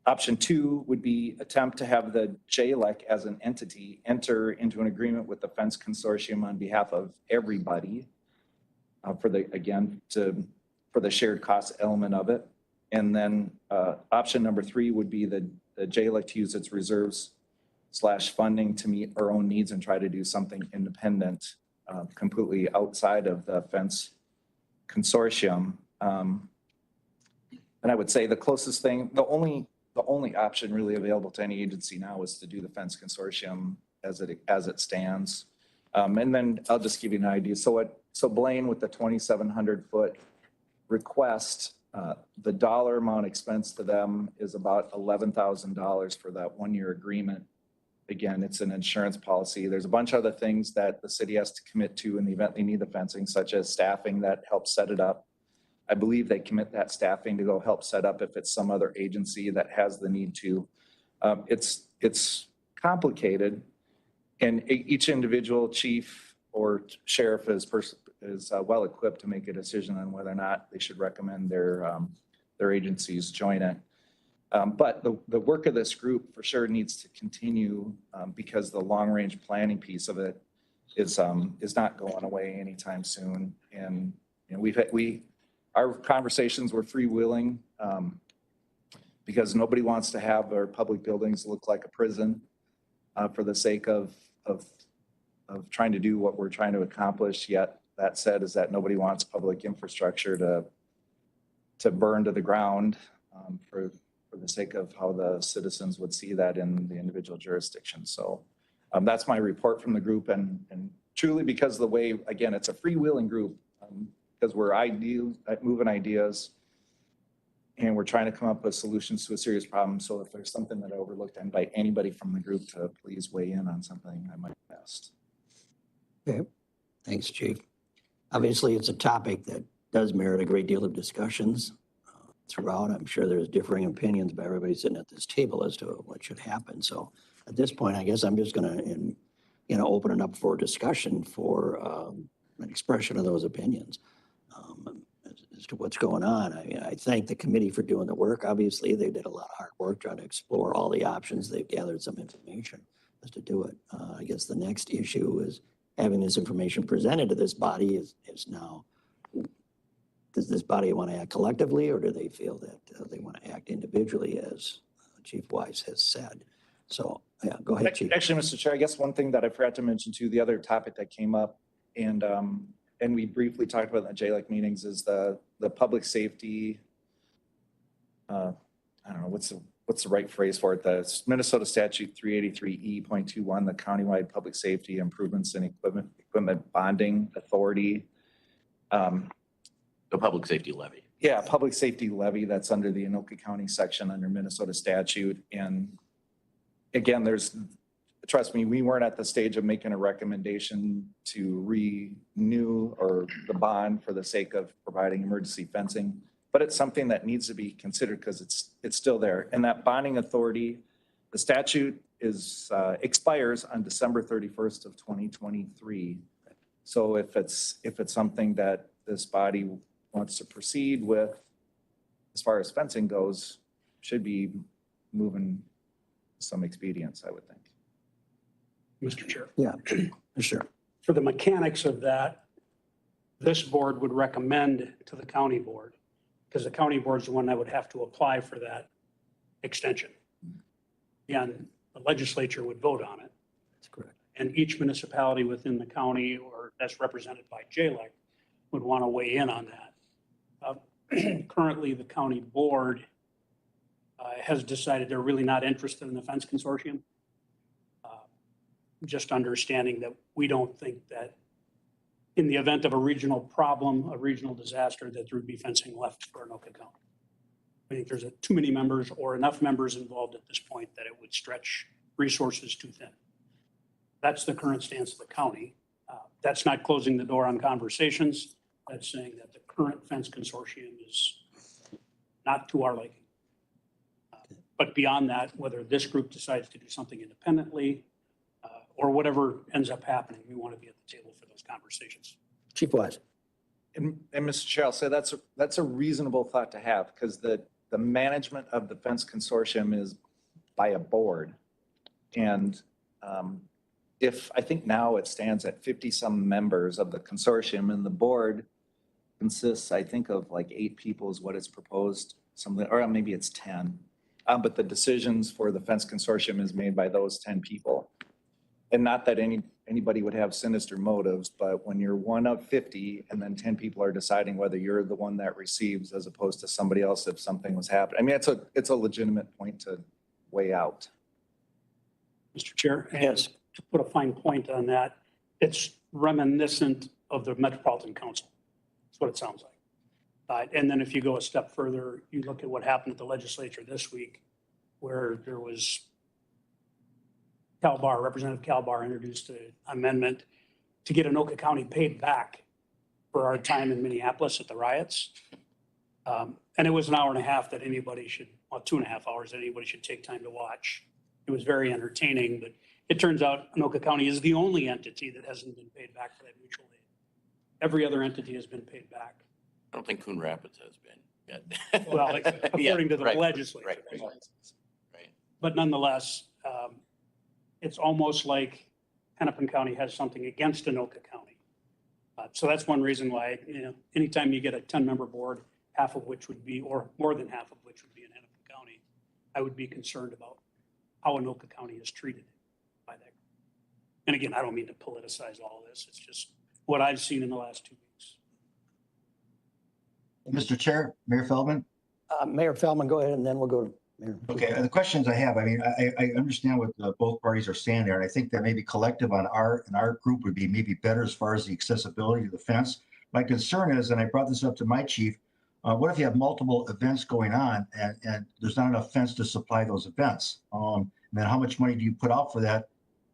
Option 2 would be attempt to have the JLEC as an entity enter into an agreement with the fence consortium on behalf of everybody for the shared cost element of it. And then option number 3 would be the JLEC to use its reserves / funding to meet our own needs and try to do something independent, completely outside of the fence consortium. And I would say the closest thing, the only option really available to any agency now is to do the fence consortium as it stands. And then I'll just give you an idea. So Blaine, with the 2,700 foot request, the dollar amount expense to them is about $11,000 for that 1-year agreement. Again, it's an insurance policy. There's a bunch of other things that the city has to commit to in the event they need the fencing, such as staffing that helps set it up. I believe they commit that staffing to go help set up if it's some other agency that has the need to. It's complicated, and each individual chief or sheriff is well equipped to make a decision on whether or not they should recommend their agencies join it. But the work of this group for sure needs to continue because the long range planning piece of it is not going away anytime soon. And our conversations were freewheeling because nobody wants to have our public buildings look like a prison for the sake of trying to do what we're trying to accomplish. Yet that said is that nobody wants public infrastructure to burn to the ground for the sake of how the citizens would see that in the individual jurisdiction. So that's my report from the group, and truly because of the way, again, it's a freewheeling group. Because we're moving ideas and we're trying to come up with solutions to a serious problem. So if there's something that I overlooked, I invite anybody from the group to please weigh in on something I might have missed. Okay, thanks, Chief. Obviously, it's a topic that does merit a great deal of discussions throughout. I'm sure there's differing opinions by everybody sitting at this table as to what should happen. So at this point, I guess I'm just going to, open it up for discussion for an expression of those opinions. As to what's going on. I mean, I thank the committee for doing the work. Obviously, they did a lot of hard work trying to explore all the options. They've gathered some information as to do it. I guess the next issue is having this information presented to this body is now, does this body want to act collectively, or do they feel that they want to act individually, as Chief Wise has said? So yeah, go ahead, Chief. Actually, Mr. Chair, I guess one thing that I forgot to mention too, the other topic that came up and we briefly talked about in the JLEC meetings is the public safety. I don't know, what's the right phrase for it? The Minnesota Statute 383E.21, the countywide public safety improvements and equipment bonding authority. The public safety levy. Yeah, public safety levy that's under the Anoka County section under Minnesota statute. And again, trust me, we weren't at the stage of making a recommendation to renew or the bond for the sake of providing emergency fencing, but it's something that needs to be considered because it's still there. And that bonding authority, the statute expires on December 31st of 2023. So if it's something that this body wants to proceed with, as far as fencing goes, should be moving some expedience, I would think. Mr. Chair. Yeah, sure. For the mechanics of that, this board would recommend to the county board, because the county board is the one that would have to apply for that extension. And the legislature would vote on it. That's correct. And each municipality within the county or that's represented by JLEC would want to weigh in on that. Currently, the county board has decided they're really not interested in the fence consortium. Just understanding that we don't think that in the event of a regional problem, a regional disaster, that there would be fencing left for Anoka County. I think there's too many members or enough members involved at this point that it would stretch resources too thin. That's the current stance of the county. That's not closing the door on conversations. That's saying that the current fence consortium is not to our liking. But beyond that, whether this group decides to do something independently or whatever ends up happening, we want to be at the table for those conversations. Chief Wise. And Mr. Chair, I'll say that's a reasonable thought to have because the management of the fence consortium is by a board. And if I think now it stands at 50 some members of the consortium and the board consists, I think, of like 8 people is what is proposed, something, or maybe it's 10. But the decisions for the fence consortium is made by those 10 people. And not that anybody would have sinister motives, but when you're one of 50 and then 10 people are deciding whether you're the one that receives as opposed to somebody else if something was happening. I mean, it's a legitimate point to weigh out. Mr. Chair? Yes. To put a fine point on that, it's reminiscent of the Metropolitan Council. That's what it sounds like. And then if you go a step further, you look at what happened at the legislature this week, where there was Representative Calbar introduced an amendment to get Anoka County paid back for our time in Minneapolis at the riots. And it was an hour and a half that anybody should, well, 2.5 hours that anybody should take time to watch. It was very entertaining, but it turns out Anoka County is the only entity that hasn't been paid back for that mutual aid. Every other entity has been paid back. I don't think Coon Rapids has been yet. Well, according to the legislature. Right. But nonetheless, it's almost like Hennepin County has something against Anoka County. So that's one reason why, anytime you get a 10-member board, half of which would be, or more than half of which would be in Hennepin County, I would be concerned about how Anoka County is treated by that. And again, I don't mean to politicize all of this. It's just what I've seen in the last 2 weeks. Mr. Chair, Mayor Feldman. Mayor Feldman, go ahead, and then we'll go to Mayor. Okay, the questions I have, I mean, I understand what both parties are saying there, and I think that maybe collective on our group would be maybe better as far as the accessibility to the fence. My concern is, and I brought this up to my chief, what if you have multiple events going on and there's not enough fence to supply those events? And then how much money do you put out for that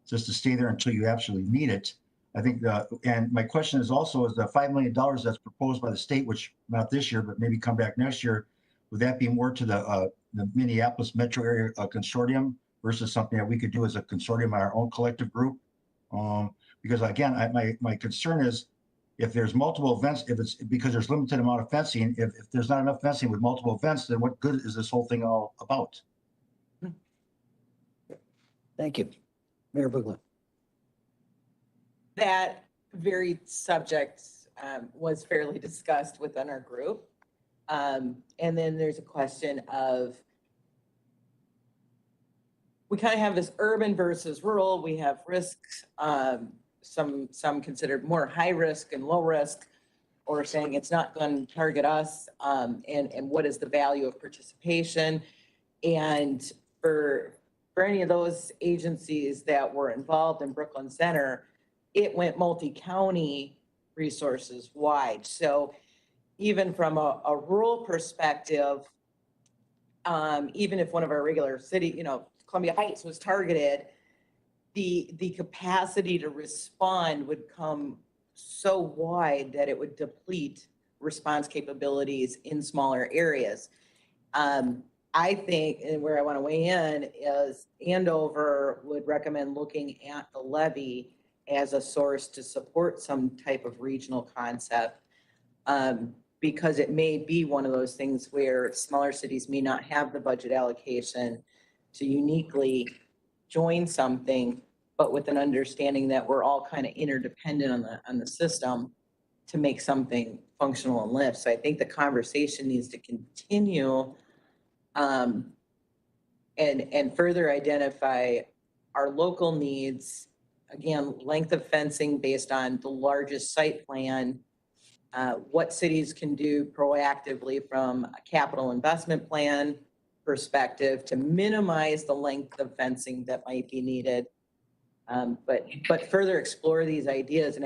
just to stay there until you absolutely need it? I think, and my question is also, is the $5 million that's proposed by the state, which not this year, but maybe come back next year, would that be more to the Minneapolis metro area consortium versus something that we could do as a consortium, our own collective group? Because again, my concern is if there's multiple events, if it's because there's limited amount of fencing, if there's not enough fencing with multiple events, then what good is this whole thing all about? Thank you. Mayor Bugler. That very subject was fairly discussed within our group. And then there's a question of, we kind of have this urban versus rural. We have risks, some considered more high risk and low risk, or saying it's not going to target us, and what is the value of participation. And for any of those agencies that were involved in Brooklyn Center, it went multi-county resources wide. So even from a rural perspective, even if one of our regular city, Columbia Heights was targeted, the capacity to respond would come so wide that it would deplete response capabilities in smaller areas. I think, and where I want to weigh in is Andover would recommend looking at the levy as a source to support some type of regional concept, because it may be one of those things where smaller cities may not have the budget allocation to uniquely join something, but with an understanding that we're all kind of interdependent on the system to make something functional and live. So I think the conversation needs to continue, and further identify our local needs, again, length of fencing based on the largest site plan, what cities can do proactively from a capital investment plan perspective to minimize the length of fencing that might be needed. But further explore these ideas. And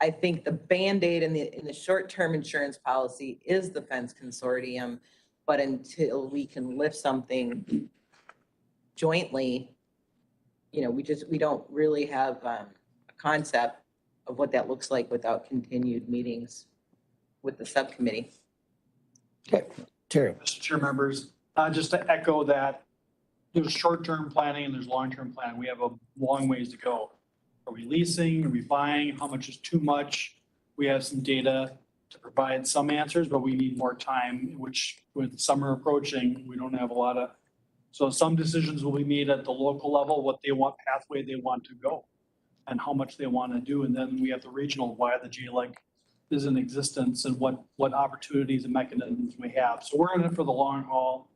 I think the Band-Aid in the short-term insurance policy is the fence consortium, but until we can lift something jointly, you know, we don't really have a concept of what that looks like without continued meetings with the subcommittee. Okay, Terry. Mr. Chair, members, just to echo that, there's short-term planning and there's long-term planning. We have a long ways to go. Are we leasing? Are we buying? How much is too much? We have some data to provide some answers, but we need more time, which with summer approaching, we don't have a lot of. So some decisions will be made at the local level, what they want, pathway they want to go and how much they want to do. And then we have the regional, why the JLEG is in existence and what opportunities and mechanisms we have. So we're in it for the long haul.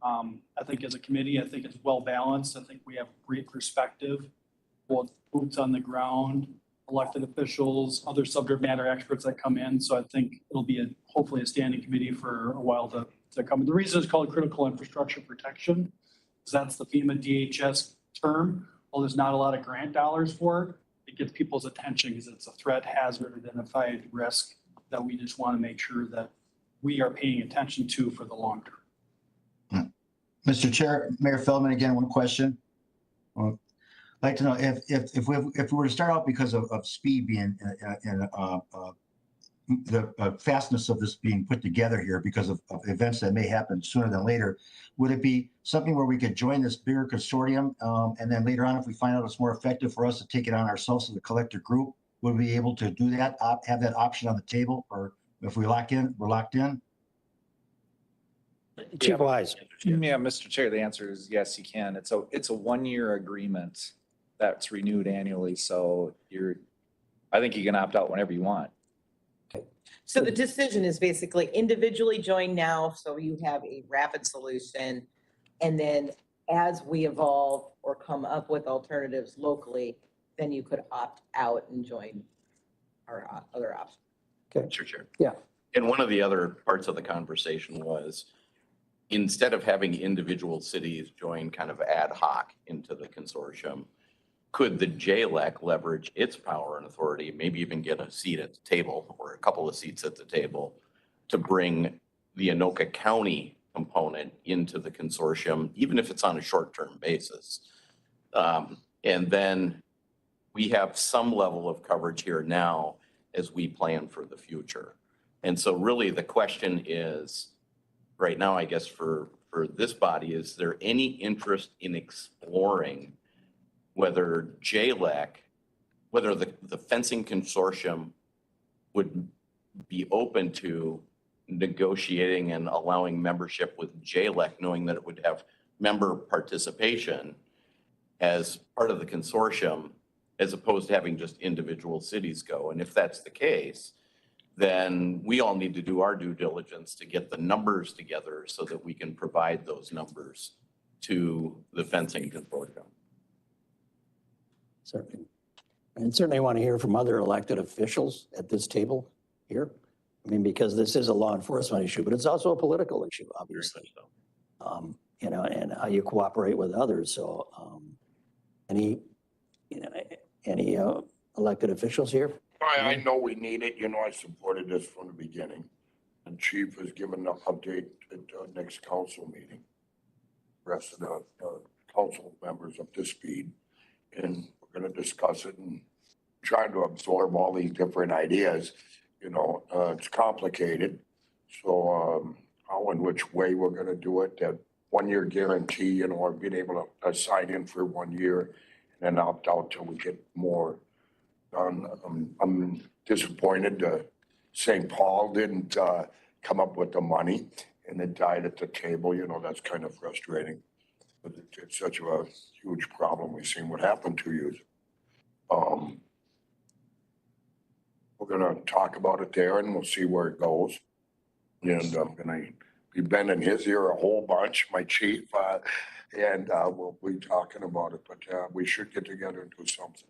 I think as a committee, I think it's well balanced. I think we have great perspective, both boots on the ground, elected officials, other subject matter experts that come in. So I think it'll be hopefully a standing committee for a while to come. The reason it's called critical infrastructure protection is that's the FEMA DHS term. Well, there's not a lot of grant dollars for it. It gets people's attention because it's a threat, hazard, identified risk that we just want to make sure that we are paying attention to for the long term. Mr. Chair, Mayor Feldman, again, one question. I'd like to know if we were to start out because of speed being the fastness of this being put together here because of events that may happen sooner than later, would it be something where we could join this bigger consortium? And then later on, if we find out it's more effective for us to take it on ourselves as a collective group, would we be able to do that, have that option on the table? Or if we lock in, we're locked in? Chief Wise. Yeah, Mr. Chair, the answer is yes, you can. It's a 1-year agreement that's renewed annually. So I think you can opt out whenever you want. So the decision is basically individually join now, so you have a rapid solution. And then as we evolve or come up with alternatives locally, then you could opt out and join our other options. Okay. Mr. Chair. Yeah. And one of the other parts of the conversation was instead of having individual cities join kind of ad hoc into the consortium, could the JLEC leverage its power and authority, maybe even get a seat at the table or a couple of seats at the table to bring the Anoka County component into the consortium, even if it's on a short-term basis? And then we have some level of coverage here now as we plan for the future. And so really the question is, right now, I guess for this body, is there any interest in exploring whether JLEC, whether the fencing consortium would be open to negotiating and allowing membership with JLEC, knowing that it would have member participation as part of the consortium, as opposed to having just individual cities go? And if that's the case, then we all need to do our due diligence to get the numbers together so that we can provide those numbers to the fencing consortium. Certainly. And certainly want to hear from other elected officials at this table here. I mean, because this is a law enforcement issue, but it's also a political issue, obviously. You know, and how you cooperate with others. So any elected officials here? I know we need it. You know, I supported this from the beginning. And Chief has given an update at the next council meeting. Rest of the council members up to speed. And we're going to discuss it and trying to absorb all these different ideas. You know, it's complicated. So how and which way we're going to do it, that 1-year guarantee, you know, or being able to sign in for 1 year and then opt out till we get more done. I'm disappointed St. Paul didn't come up with the money and it died at the table. You know, that's kind of frustrating. But it's such a huge problem. We've seen what happened 2 years. We're going to talk about it there and we'll see where it goes. And We've been in his ear a whole bunch, my chief, and we'll be talking about it, but we should get together and do something.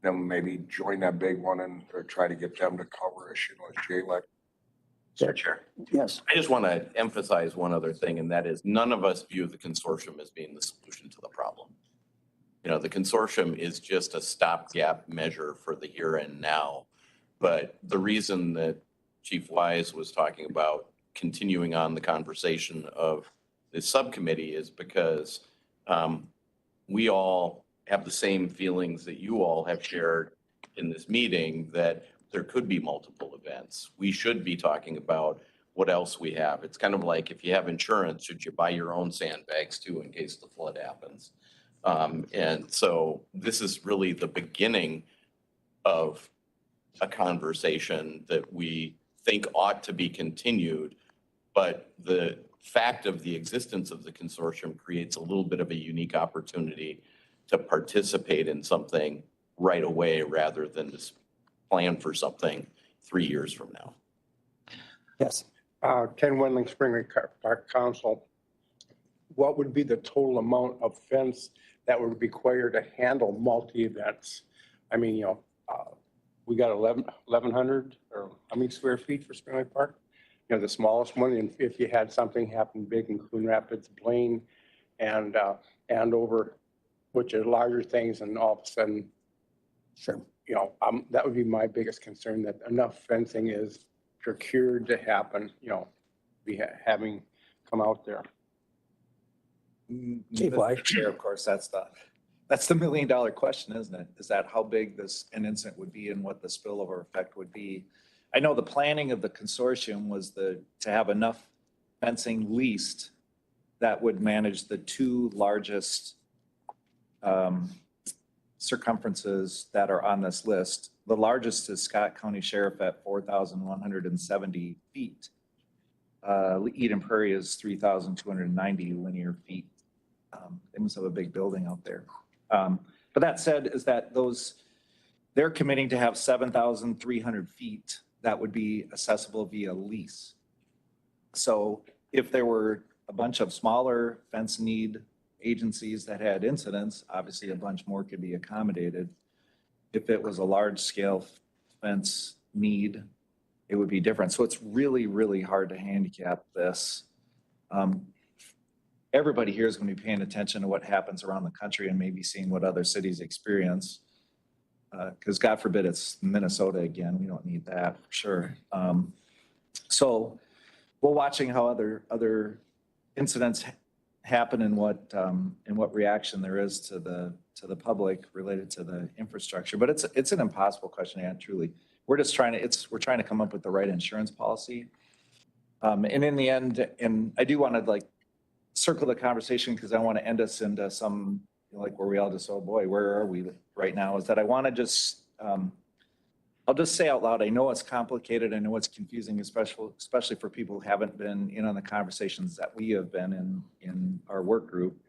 Then maybe join that big one and or try to get them to cover us, you know, as JLEC. Mr. Chair. Yes. I just want to emphasize one other thing, and that is none of us view the consortium as being the solution to the problem. You know, the consortium is just a stopgap measure for the here and now. But the reason that Chief Wise was talking about continuing on the conversation of the subcommittee is because we all have the same feelings that you all have shared in this meeting, that there could be multiple events. We should be talking about what else we have. It's kind of like if you have insurance, should you buy your own sandbags too in case the flood happens? And so this is really the beginning of a conversation that we think ought to be continued. But the fact of the existence of the consortium creates a little bit of a unique opportunity to participate in something right away rather than to plan for something 3 years from now. Yes. Ken Wendling, Spring Park Council. What would be the total amount of fence that would require to handle multi-events? I mean, you know, we got 1,100 or how many square feet for Spring Lake Park? You know, the smallest one, and if you had something happen big in Coon Rapids, Blaine, and over, which are larger things, and all of a sudden, sure, you know, that would be my biggest concern, that enough fencing is procured to happen, you know, having come out there. Chief Wise. Chair, of course, that's the $1 million question, isn't it? Is that how big an incident would be and what the spillover effect would be? I know the planning of the consortium was to have enough fencing leased that would manage the two largest circumferences that are on this list. The largest is Scott County Sheriff at 4,170 feet. Eden Prairie is 3,290 linear feet. They must have a big building out there. But that said, is that they're committing to have 7,300 feet that would be accessible via lease. So if there were a bunch of smaller fence need agencies that had incidents, obviously a bunch more could be accommodated. If it was a large scale fence need, it would be different. So it's really, really hard to handicap this. Everybody here is going to be paying attention to what happens around the country and maybe seeing what other cities experience. Because God forbid it's Minnesota again. We don't need that for sure. So we're watching how other incidents happen and what reaction there is to the public related to the infrastructure. But it's an impossible question to answer, truly. We're just trying to come up with the right insurance policy. And in the end, and I do want to circle the conversation because I want to end us into some where we all just, oh boy, where are we right now? Is that I want to just, I'll just say out loud, I know it's complicated. I know it's confusing, especially for people who haven't been in on the conversations that we have been in our work group.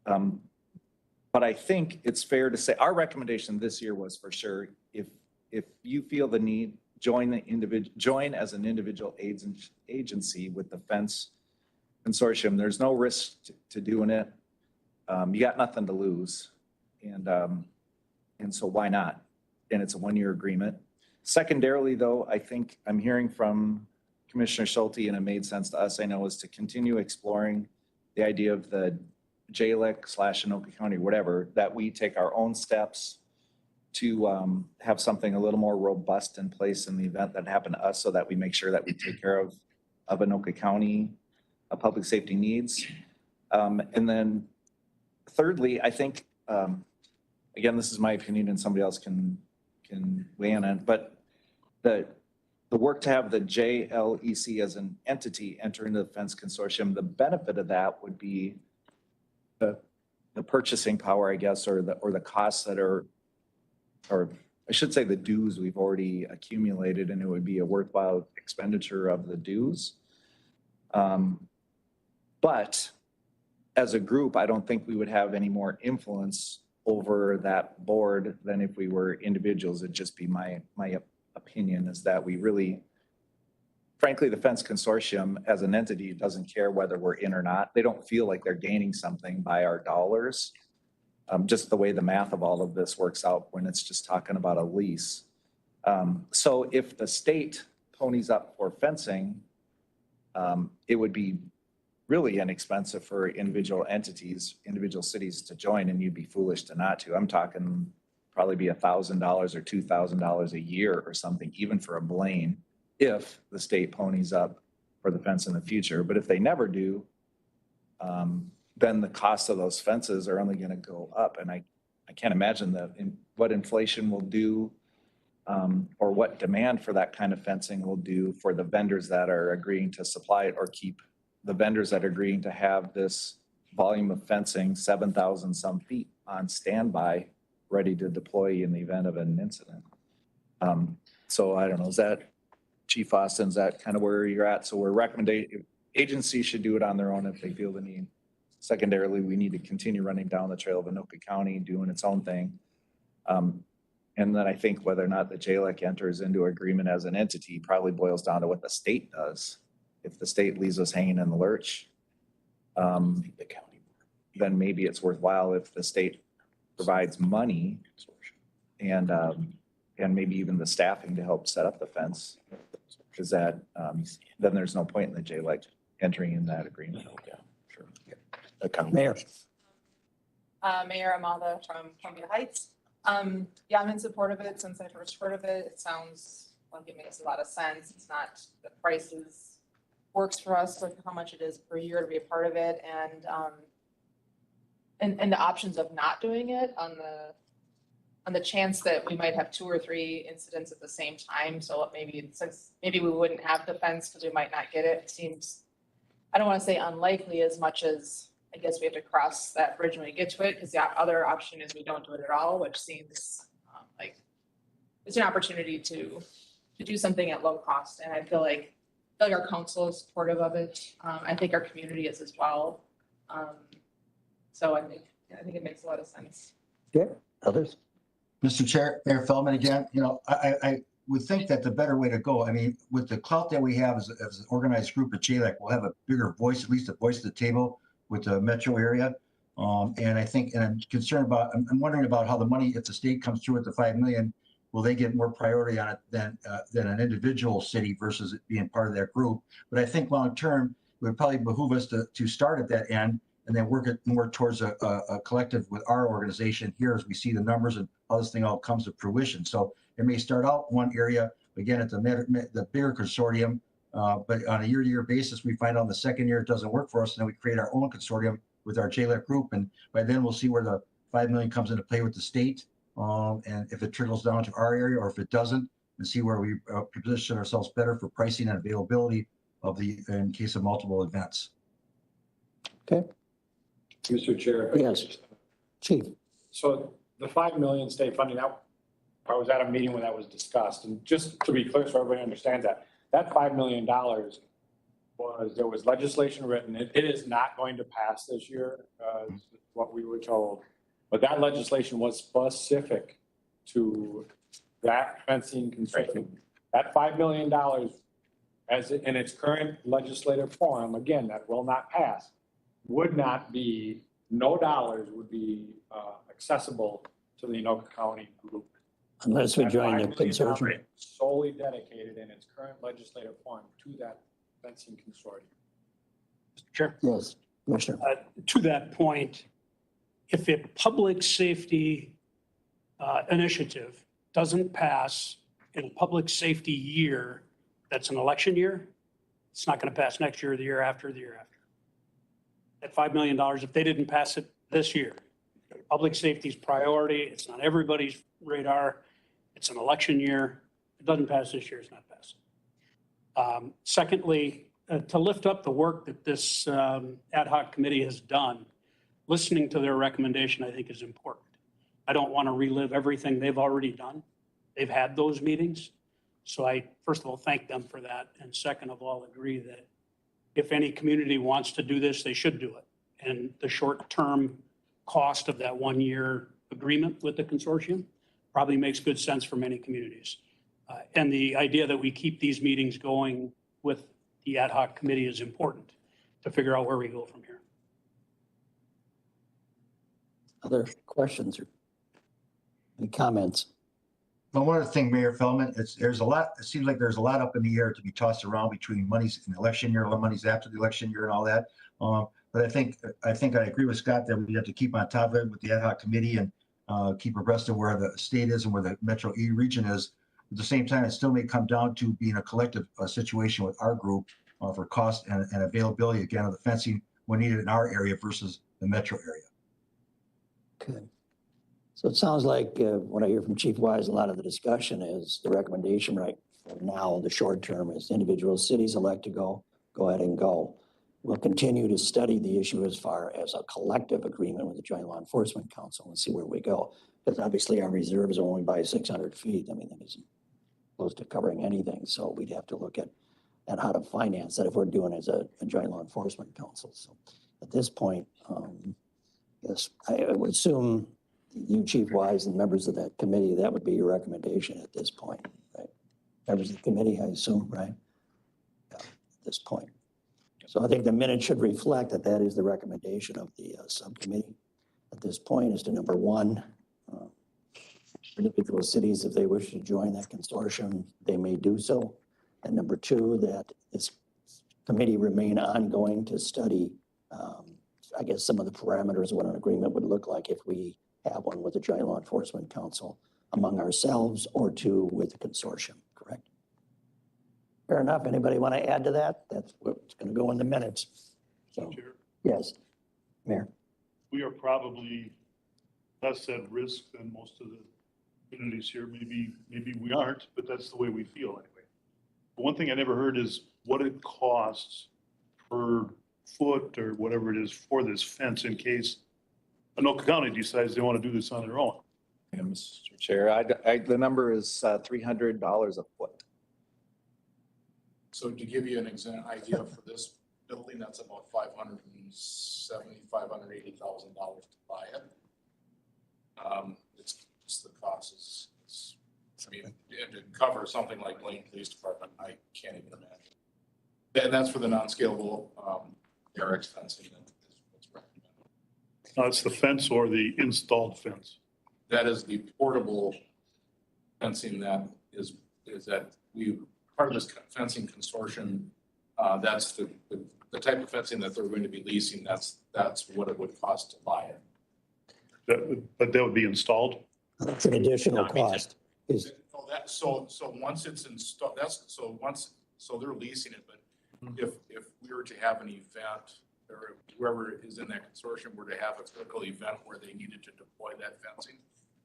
But I think it's fair to say our recommendation this year was for sure, if you feel the need, join as an individual agency with the fence consortium. There's no risk to doing it. You got nothing to lose. And so why not? And it's a 1-year agreement. Secondarily, though, I think I'm hearing from Commissioner Schulte, and it made sense to us, I know, is to continue exploring the idea of the JLEC / Anoka County, whatever, that we take our own steps to have something a little more robust in place in the event that happened to us, so that we make sure that we take care of Anoka County public safety needs. And then thirdly, I think, again, this is my opinion and somebody else can weigh in on it, but the work to have the JLEC as an entity enter into the fence consortium, the benefit of that would be the purchasing power, I guess, or the costs that are, or I should say the dues we've already accumulated, and it would be a worthwhile expenditure of the dues. But as a group, I don't think we would have any more influence over that board than if we were individuals. It'd just be my opinion, is that we really frankly, the fence consortium as an entity doesn't care whether we're in or not. They don't feel like they're gaining something by our dollars. Just the way the math of all of this works out when it's just talking about a lease. So if the state ponies up for fencing, it would be really inexpensive for individual entities, individual cities to join, and you'd be foolish to not to. I'm talking probably be $1,000 or $2,000 a year or something, even for a Blaine, if the state ponies up for the fence in the future. But if they never do, then the cost of those fences are only going to go up. And I can't imagine what inflation will do or what demand for that kind of fencing will do for the vendors that are agreeing to supply it or keep the vendors that are agreeing to have this volume of fencing, 7,000 some feet on standby, ready to deploy in the event of an incident. So I don't know, is that, Chief Austin, is that kind of where you're at? So we're recommending agencies should do it on their own if they feel the need. Secondarily, we need to continue running down the trail of Anoka County, doing its own thing. And then I think whether or not the JLEC enters into agreement as an entity probably boils down to what the state does. If the state leaves us hanging in the lurch, then maybe it's worthwhile if the state provides money and maybe even the staffing to help set up the fence. Because that, then there's no point in the JLEC entering in that agreement. Yeah, sure. Mayor. Mayor Amada from Columbia Heights. Yeah, I'm in support of it since I first heard of it. It sounds like it makes a lot of sense. It's not, the prices works for us, like how much it is per year to be a part of it, and the options of not doing it on the chance that we might have 2 or 3 incidents at the same time. So maybe we wouldn't have the fence because we might not get it. It seems, I don't want to say unlikely as much as I guess we have to cross that bridge when we get to it, because the other option is we don't do it at all, which seems like it's an opportunity to do something at low cost. And I feel like our council is supportive of it. I think our community is as well. So I think it makes a lot of sense. Okay, others? Mr. Chair, Mayor Feldman again, I would think that the better way to go, I mean, with the clout that we have as an organized group at JLEC, we'll have a bigger voice, at least a voice at the table with the metro area. And I think, and I'm concerned about, I'm wondering about how the money, if the state comes through with the 5 million, will they get more priority on it than an individual city versus it being part of that group? But I think long-term, it would probably behoove us to start at that end and then work it more towards a collective with our organization here as we see the numbers and how this thing all comes to fruition. So it may start out one area, again, at the bigger consortium, but on a year-to-year basis, we find out the second year it doesn't work for us, and then we create our own consortium with our JLEC group. And by then we'll see where the 5 million comes into play with the state. And if it trickles down to our area or if it doesn't, and see where we position ourselves better for pricing and availability in case of multiple events. Okay. Mr. Chair. Yes, Chief. So the 5 million state funding, I was at a meeting when that was discussed, and just to be clear so everybody understands that $5 million there was legislation written. It is not going to pass this year, what we were told, but that legislation was specific to that fencing construction. That $5 million as in its current legislative form, again, that will not pass, would not be, no dollars would be accessible to the Anoka County group. Unless we join the consortium. Solely dedicated in its current legislative form to that fencing consortium. Sure. Yes, Commissioner. To that point, if a public safety initiative doesn't pass in a public safety year, that's an election year, it's not going to pass next year, the year after, the year after. At $5 million, if they didn't pass it this year, public safety's priority, it's not everybody's radar, it's an election year. If it doesn't pass this year, it's not passing. Secondly, to lift up the work that this ad hoc committee has done, listening to their recommendation, I think, is important. I don't want to relive everything they've already done. They've had those meetings. So I, first of all, thank them for that. And second of all, agree that if any community wants to do this, they should do it. And the short-term cost of that 1-year agreement with the consortium probably makes good sense for many communities. And the idea that we keep these meetings going with the ad hoc committee is important to figure out where we go from here. Other questions or any comments? Well, one other thing, Mayor Feldman, there's a lot, it seems like there's a lot up in the air to be tossed around between monies in the election year, monies after the election year and all that. But I think I agree with Scott that we have to keep on top of it with the ad hoc committee and keep abreast of where the state is and where the Metro E region is. At the same time, it still may come down to being a collective situation with our group for cost and availability, again, of the fencing when needed in our area versus the metro area. Okay. So it sounds like what I hear from Chief Wise, a lot of the discussion is the recommendation right now, the short term is individual cities elect to go ahead and go. We'll continue to study the issue as far as a collective agreement with the Joint Law Enforcement Council and see where we go. Because obviously our reserves are only by 600 feet. I mean, that isn't close to covering anything. So we'd have to look at how to finance that if we're doing it as a Joint Law Enforcement Council. So at this point, yes, I would assume you, Chief Wise, and members of that committee, that would be your recommendation at this point, right? Members of the committee, I assume, right? Yeah, at this point. So I think the minute should reflect that that is the recommendation of the subcommittee at this point is to number one, individual cities, if they wish to join that consortium, they may do so. And number two, that this committee remain ongoing to study, I guess, some of the parameters of what an agreement would look like if we have one with the Joint Law Enforcement Council among ourselves or two with the consortium, correct? Fair enough. Anybody want to add to that? That's what's going to go in the minutes. So, yes, Mayor. We are probably less at risk than most of the communities here. Maybe we aren't, but that's the way we feel anyway. But one thing I never heard is what it costs per foot or whatever it is for this fence in case Anoka County decides they want to do this on their own. Yeah, Mr. Chair, the number is $300 a foot. So to give you an idea for this building, that's about $570,000, $580,000 to buy it. It's just the cost is I mean, to cover something like Lane Police Department, I can't even imagine. And that's for the non-scalable Eric's fencing that is what's recommended. It's the fence or the installed fence? That is the portable fencing that is that we, part of this fencing consortium, that's the type of fencing that they're going to be leasing. That's what it would cost to buy it. But that would be installed? That's an additional cost. So once it's installed, so they're leasing it, but if we were to have an event or whoever is in that consortium were to have a critical event where they needed to deploy that fencing,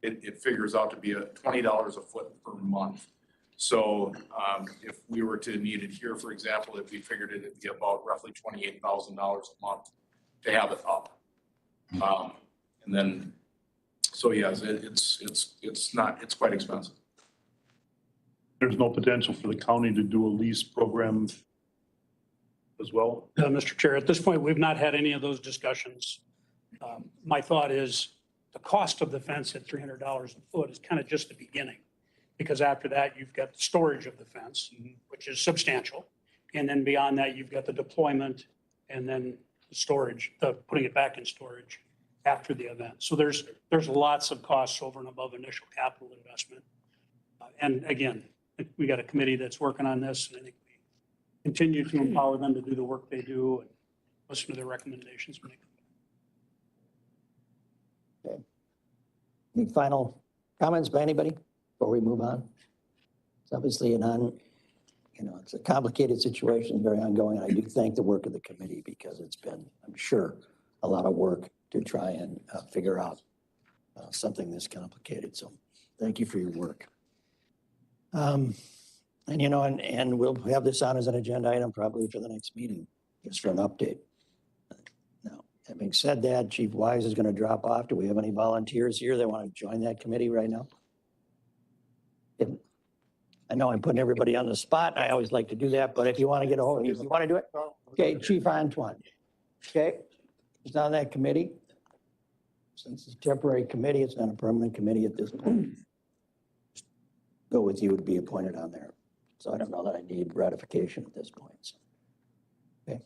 it figures out to be $20 a foot per month. So if we were to need it here, for example, if we figured it'd be about roughly $28,000 a month to have it up. And then, so yes, it's quite expensive. There's no potential for the county to do a lease program as well? Mr. Chair, at this point, we've not had any of those discussions. My thought is the cost of the fence at $300 a foot is kind of just the beginning. Because after that, you've got the storage of the fence, which is substantial. And then beyond that, you've got the deployment and then the storage, putting it back in storage after the event. So there's lots of costs over and above initial capital investment. And again, we got a committee that's working on this, and I think we continue to empower them to do the work they do and listen to their recommendations. Okay. Any final comments by anybody before we move on? It's obviously it's a complicated situation, very ongoing. And I do thank the work of the committee because it's been, I'm sure, a lot of work to try and figure out something this complicated. So thank you for your work. And we'll have this on as an agenda item probably for the next meeting, just for an update. Now, having said that, Chief Wise is going to drop off. Do we have any volunteers here that want to join that committee right now? I know I'm putting everybody on the spot. I always like to do that, but if you want to get a hold, if you want to do it, okay, Chief Antoine. Okay, he's on that committee. Since it's a temporary committee, it's not a permanent committee at this point. Go with you would be appointed on there. So I don't know that I need ratification at this point. So. Okay.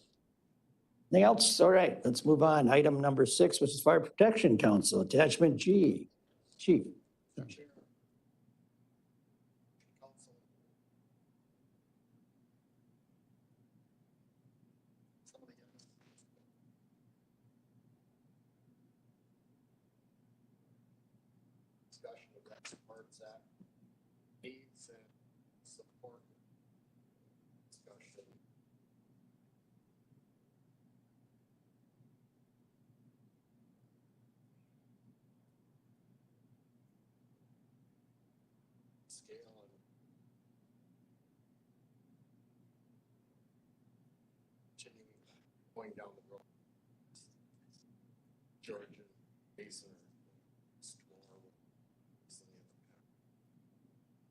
Anything else? All right, let's move on. Item number 6, which is Fire Protection Council, attachment G. Chief. Discussion of that supports that needs and support discussion. Scale and continuing going down the road. Georgia, Mason, Storm, recently in the past.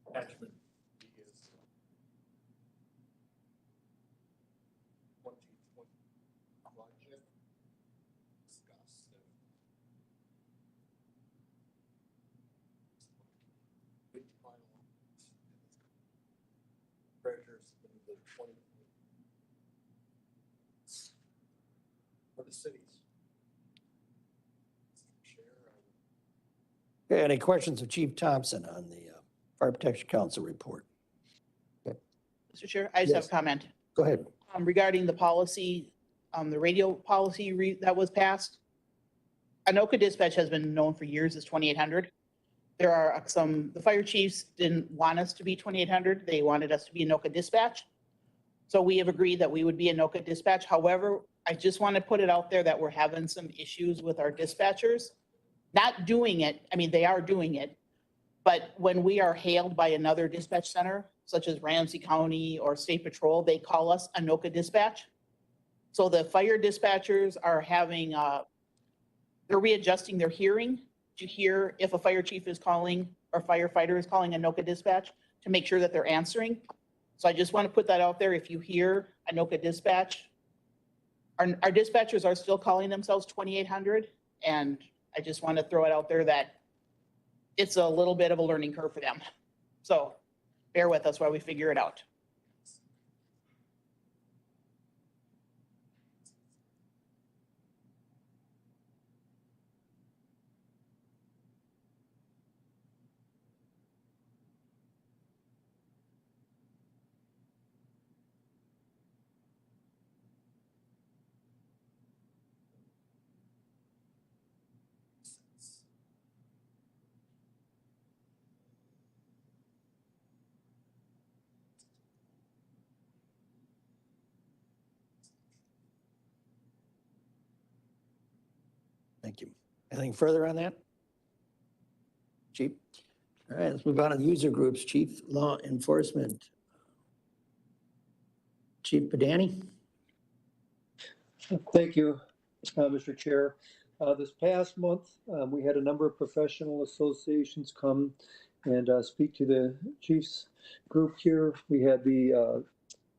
Attachment B is 2020 budget discussed and final treasures in the 20 for the cities. Okay, any questions of Chief Thompson on the Fire Protection Council report? Okay. Mr. Chair, I just have Yes. a comment. Go ahead. Regarding the policy, the radio policy that was passed. Anoka dispatch has been known for years as 2800. There are the fire chiefs didn't want us to be 2800. They wanted us to be Anoka dispatch. So we have agreed that we would be Anoka dispatch. However, I just want to put it out there that we're having some issues with our dispatchers. Not doing it, I mean, they are doing it. But when we are hailed by another dispatch center, such as Ramsey County or State Patrol, they call us Anoka dispatch. So the fire dispatchers are having, they're readjusting their hearing to hear if a fire chief is calling or firefighter is calling Anoka dispatch to make sure that they're answering. So I just want to put that out there. If you hear Anoka dispatch, our dispatchers are still calling themselves 2800. And I just want to throw it out there that it's a little bit of a learning curve for them. So bear with us while we figure it out. Thank you. Anything further on that? Chief? All right, let's move on to the user groups. Chief Law Enforcement. Chief Padani? Thank you, Mr. Chair. This past month, we had a number of professional associations come and speak to the Chiefs group here. We had the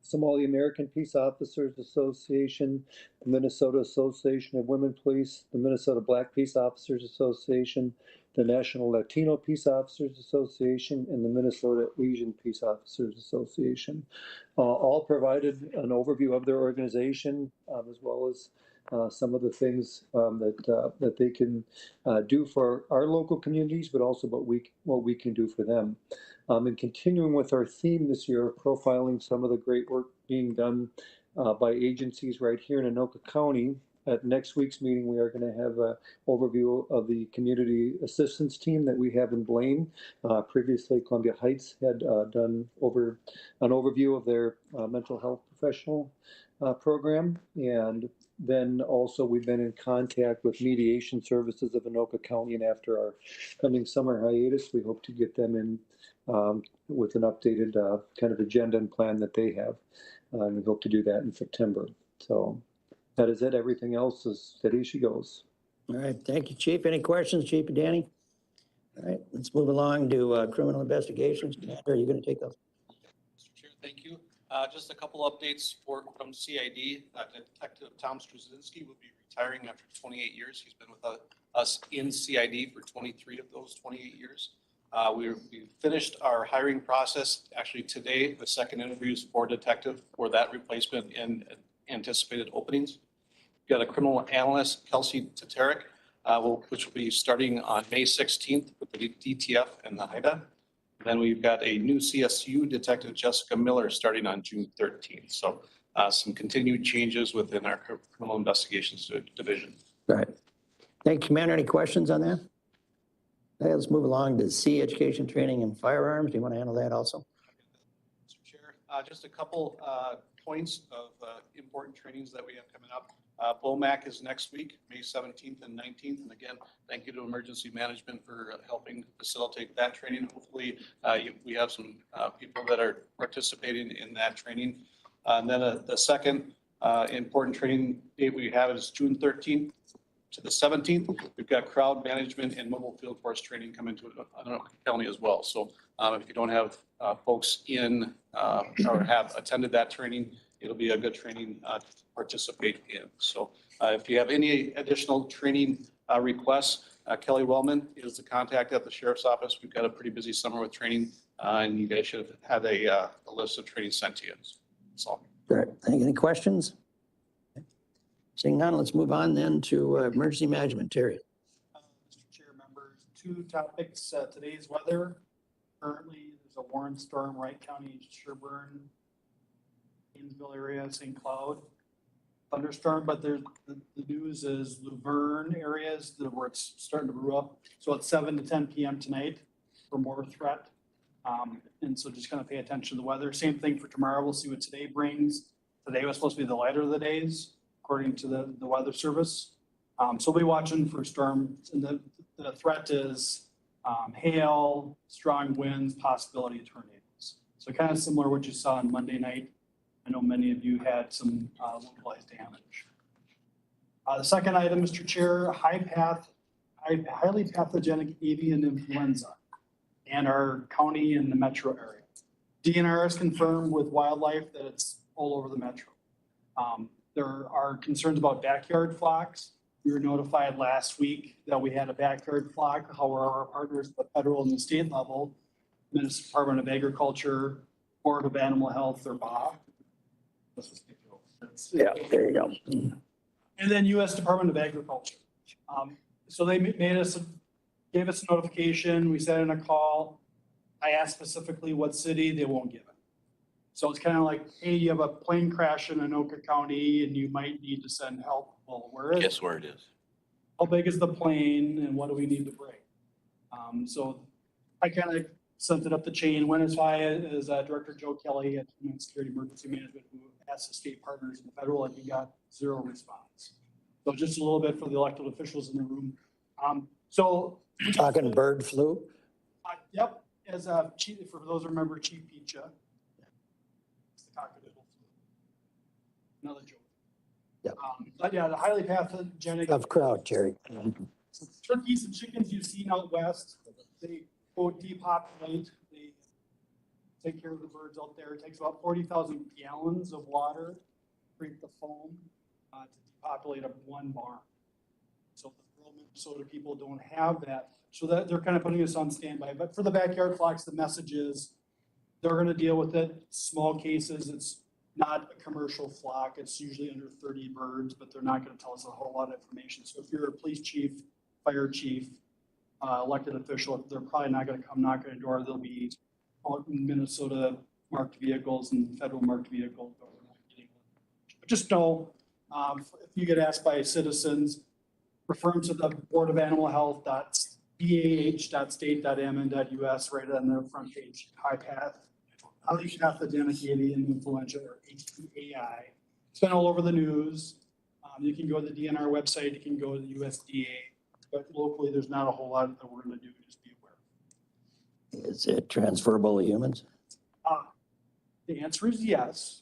Somali American Peace Officers Association, the Minnesota Association of Women Police, the Minnesota Black Peace Officers Association, the National Latino Peace Officers Association, and the Minnesota Asian Peace Officers Association. All provided an overview of their organization, as well as some of the things that they can do for our local communities, but also what we can do for them. And continuing with our theme this year, profiling some of the great work being done by agencies right here in Anoka County. At next week's meeting, we are going to have an overview of the community assistance team that we have in Blaine. Previously, Columbia Heights had done an overview of their mental health professional program. And then also we've been in contact with Mediation Services of Anoka County, and after our coming summer hiatus, we hope to get them in with an updated kind of agenda and plan that they have. And we hope to do that in September. So that is it. Everything else is steady as she goes. All right, thank you, Chief. Any questions, Chief Padani? All right, let's move along to criminal investigations. Commander, are you going to take those? Mr. Chair, thank you. Just a couple updates from CID. Detective Tom Straczynski will be retiring after 28 years. He's been with us in CID for 23 of those 28 years. We finished our hiring process actually today, the second interviews for detective for that replacement in anticipated openings. We've got a criminal analyst, Kelsey Tatarek, which will be starting on May 16th with the DTF and the HIDA. Then we've got a new CSU detective, Jessica Miller, starting on June 13th. So some continued changes within our criminal investigations division. All right. Thank you, Commander. Any questions on that? Okay, let's move along to C, education, training, and firearms. Do you want to handle that also? Mr. Chair, just a couple points of important trainings that we have coming up. BOMAC is next week, May 17th and 19th. And again, thank you to Emergency Management for helping facilitate that training. Hopefully we have some people that are participating in that training. And then the second important training date we have is June 13th to the 17th. We've got crowd management and mobile field force training coming to Anoka County as well. So if you don't have folks in or have attended that training, it'll be a good training to participate in. So if you have any additional training requests, Kelly Wellman is the contact at the Sheriff's Office. We've got a pretty busy summer with training, and you guys should have had a list of training sent to you. That's all. Great. Any questions? Seeing none, let's move on then to emergency management. Terry. Mr. Chair, members, two topics. Today's weather. Currently, there's a warm storm, Wright County, Sherburne, Gainesville area, St. Cloud. Thunderstorm, but there's the news is Luverne areas where it's starting to brew up. So it's 7 to 10 p.m. tonight for more threat. And so just kind of pay attention to the weather. Same thing for tomorrow. We'll see what today brings. Today was supposed to be the lighter of the days, according to the weather service. So we'll be watching for storms. And the threat is hail, strong winds, possibility of tornadoes. So kind of similar to what you saw on Monday night. I know many of you had some localized damage. The second item, Mr. Chair, highly pathogenic avian influenza and our county and the metro area. DNR has confirmed with wildlife that it's all over the metro. There are concerns about backyard flocks. We were notified last week that we had a backyard flock. However, our partners at the federal and the state level, Minnesota Department of Agriculture, Board of Animal Health, or BAH. Yeah, there you go. And then U.S. Department of Agriculture. So they gave us a notification. We sat in a call. I asked specifically what city, they won't give it. So it's kind of like, hey, you have a plane crash in Anoka County and you might need to send help. Well, where is it? Guess where it is? How big is the plane and what do we need to bring? So I kind of sent it up the chain. Went as high as Director Joe Kelly at Homeland Security Emergency Management, who asked the state partners in the federal, and he got zero response. So just a little bit for the elected officials in the room. So we're talking bird flu. Yep, as Chief, for those who remember Chief Picha. It's the cockatiel flu. Another joke. Yeah. But yeah, the highly pathogenic. Of crowd, Terry. Turkeys and chickens you've seen out west, they quote depopulate. They take care of the birds out there. It takes about 40,000 gallons of water to create the foam to depopulate one barn. So the rural Minnesota people don't have that. So that they're kind of putting us on standby. But for the backyard flocks, the message is they're going to deal with it. Small cases. It's not a commercial flock. It's usually under 30 birds, but they're not going to tell us a whole lot of information. So if you're a police chief, fire chief, elected official, they're probably not going to come knock on the door. They'll be out in Minnesota marked vehicles and federal marked vehicles. But just know, if you get asked by citizens, refer them to the Board of Animal Health, bah.state.mn.us, right on the front page. Highly pathogenic avian influenza, or H2AI. It's been all over the news. You can go to the DNR website. You can go to the USDA. But locally, there's not a whole lot that we're going to do. Just be aware. Is it transferable to humans? The answer is yes,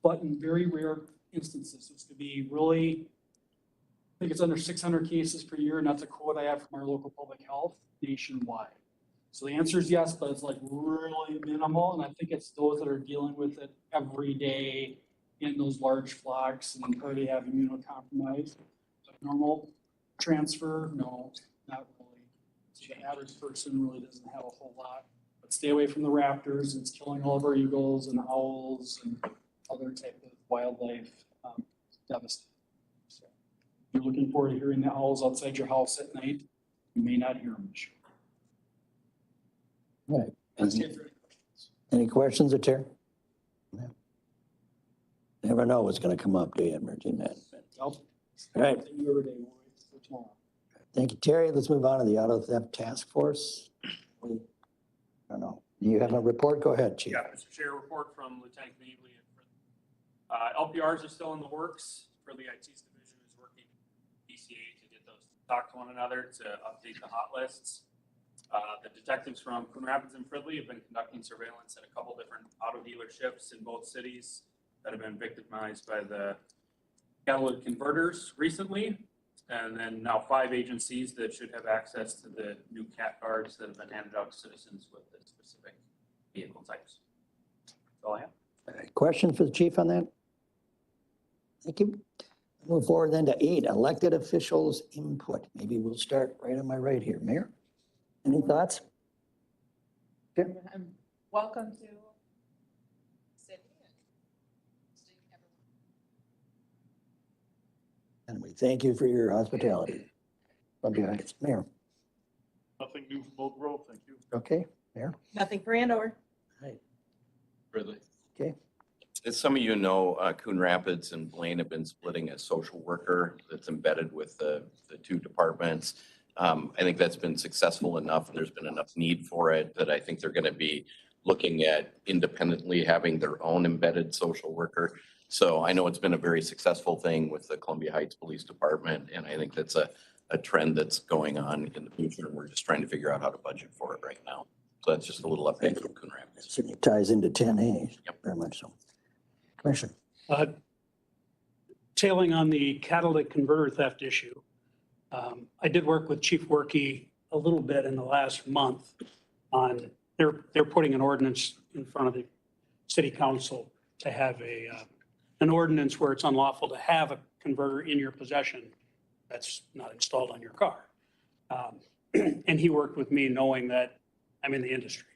but in very rare instances. It's going to be really, I think it's under 600 cases per year, and that's a quote I have from our local public health nationwide. So the answer is yes, but it's like really minimal, and I think it's those that are dealing with it every day in those large flocks and already have immunocompromised. Normal transfer, no, not really. So the average person really doesn't have a whole lot. But stay away from the raptors. It's killing all of our eagles and owls and other type of wildlife. Devastating. So if you're looking forward to hearing the owls outside your house at night, you may not hear them this year. Right. Let's get through it. Any questions or Terry? No. Never know what's going to come up, do you, emerging man? Well, Right. thank you every day, we'll wait for tomorrow. Thank you, Terry. Let's move on to the auto theft task force. I don't know. You have a report? Go ahead, Chief. Yeah, Mr. Chair, report from Lieutenant Commander Lee. LPRs are still in the works. For the IT's division is working with DCA to get those to talk to one another to update the hot lists. The detectives from Coon Rapids and Fridley have been conducting surveillance at a couple different auto dealerships in both cities that have been victimized by the catalytic converters recently. And then now 5 agencies that should have access to the new CAT cards that have been handed out to citizens with the specific vehicle types. That's all I have. Question for the chief on that? Thank you. Move forward then to 8, elected officials input. Maybe we'll start right on my right here. Mayor, any thoughts? Okay. Welcome to city and seeing everyone. And we thank you for your hospitality. Love you guys. Mayor, Nothing new from Oak Grove, thank you. okay, Mayor? Nothing for Andover. Really? Okay. As some of you know, Coon Rapids and Blaine have been splitting a social worker that's embedded with the 2 departments. I think that's been successful enough, and there's been enough need for it that I think they're going to be looking at independently having their own embedded social worker. So I know it's been a very successful thing with the Columbia Heights Police Department, and I think that's a trend that's going on in the future, and we're just trying to figure out how to budget for it right now. So that's just a little update from Coon Rapids. Certainly ties into 10A. Yep. Very much so. Commissioner. Tailing on the catalytic converter theft issue, I did work with Chief Workey a little bit in the last month on, they're putting an ordinance in front of the city council to have an ordinance where it's unlawful to have a converter in your possession that's not installed on your car. And he worked with me knowing that I'm in the industry.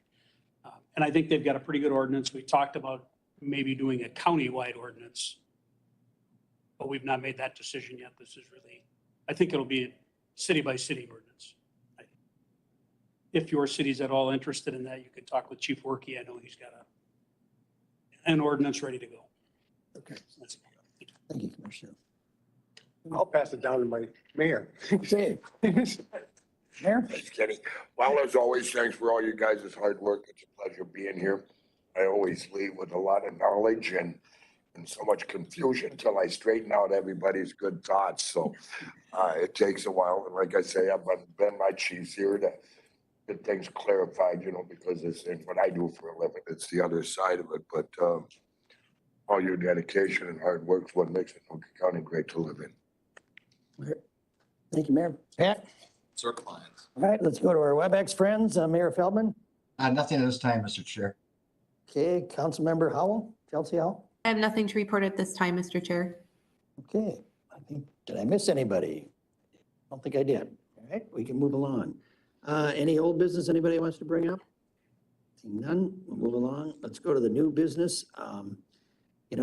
And I think they've got a pretty good ordinance. We talked about maybe doing a county-wide ordinance, but we've not made that decision yet. This is really, I think it'll be a city-by-city ordinance. If your city's at all interested in that, you could talk with Chief Workey. I know he's got an ordinance ready to go. Okay. Thank you, Commissioner. I'll pass it down to my mayor. Okay. Mayor? Thanks, Kenny. Well, as always, thanks for all you guys' hard work. It's a pleasure being here. I always leave with a lot of knowledge and so much confusion until I straighten out everybody's good thoughts. So it takes a while. And like I say, I've been my chiefs here to get things clarified, because it's what I do for a living. It's the other side of it. But all your dedication and hard work is what makes Anoka County great to live in. Thank you, Mayor. Pat? Circle lines. All right, let's go to our WebEx friends. Mayor Feldman? Nothing at this time, Mr. Chair. Okay, Councilmember Howell, Chelsea Howell? I have nothing to report at this time, Mr. Chair. Okay, did I miss anybody? I don't think I did. All right, we can move along. Any old business anybody wants to bring up? Seeing none, we'll move along. Let's go to the new business.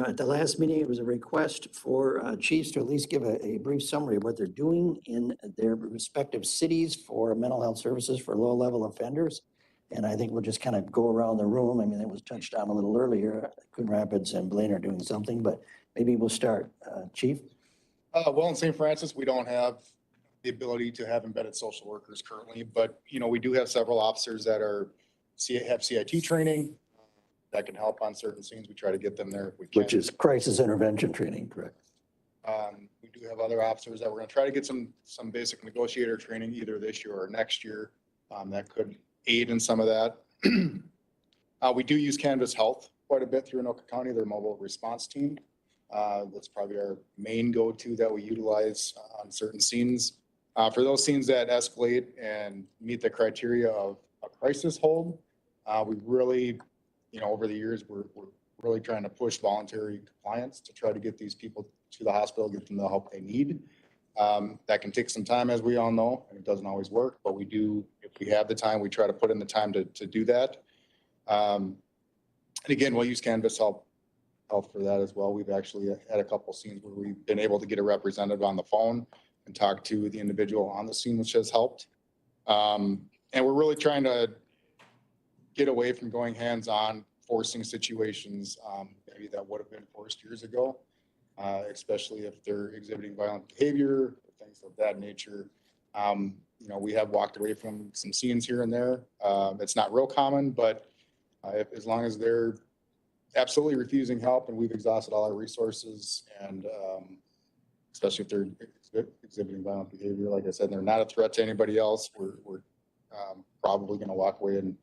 At the last meeting, it was a request for chiefs to at least give a brief summary of what they're doing in their respective cities for mental health services for low-level offenders. And I think we'll just kind of go around the room. I mean, it was touched on a little earlier. Coon Rapids and Blaine are doing something, but maybe we'll start. Chief? Well, in St. Francis, we don't have the ability to have embedded social workers currently, but, we do have several officers that have CIT training that can help on certain scenes. We try to get them there if we can. Which is crisis intervention training, correct? We do have other officers that we're going to try to get some basic negotiator training either this year or next year that could aid in some of that. We do use Canvas Health quite a bit through Anoka County, their mobile response team. That's probably our main go-to that we utilize on certain scenes. For those scenes that escalate and meet the criteria of a crisis hold. We really, over the years, we're really trying to push voluntary compliance to try to get these people to the hospital, get them the help they need. That can take some time, as we all know, and it doesn't always work, but we do, if we have the time, we try to put in the time to do that. And again, we'll use Canvas Help for that as well. We've actually had a couple scenes where we've been able to get a representative on the phone and talk to the individual on the scene, which has helped. And we're really trying to get away from going hands-on, forcing situations maybe that would have been forced years ago, especially if they're exhibiting violent behavior, or things of that nature. We have walked away from some scenes here and there. It's not real common, but as long as they're absolutely refusing help and we've exhausted all our resources, and especially if they're exhibiting violent behavior, like I said, they're not a threat to anybody else, we're probably going to walk away, and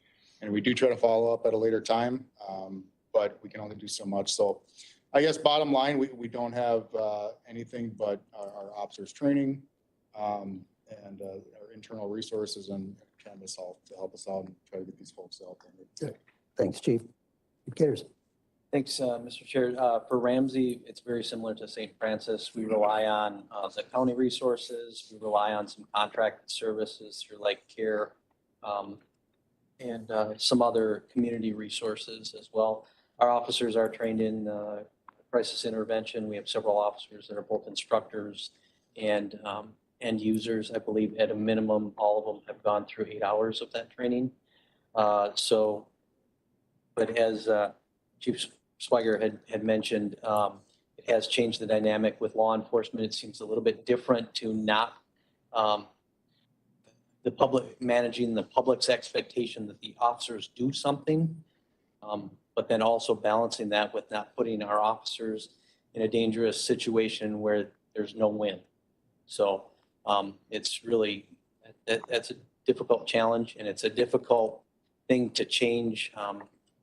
we do try to follow up at a later time, but we can only do so much. So I guess bottom line, we don't have anything but our officers training and our internal resources and Canvas Help to help us out and try to get these folks out there. Good. Thanks, Chief. Who cares? Thanks, Mr. Chair. For Ramsey, it's very similar to St. Francis. We rely on the county resources. We rely on some contracted services through like care and some other community resources as well. Our officers are trained in crisis intervention. We have several officers that are both instructors and end users. I believe at a minimum, all of them have gone through 8 hours of that training. But as Chief Swiger had mentioned, it has changed the dynamic with law enforcement. It seems a little bit different to not the public managing the public's expectation that the officers do something, but then also balancing that with not putting our officers in a dangerous situation where there's no win. So it's really, that's a difficult challenge, and it's a difficult thing to change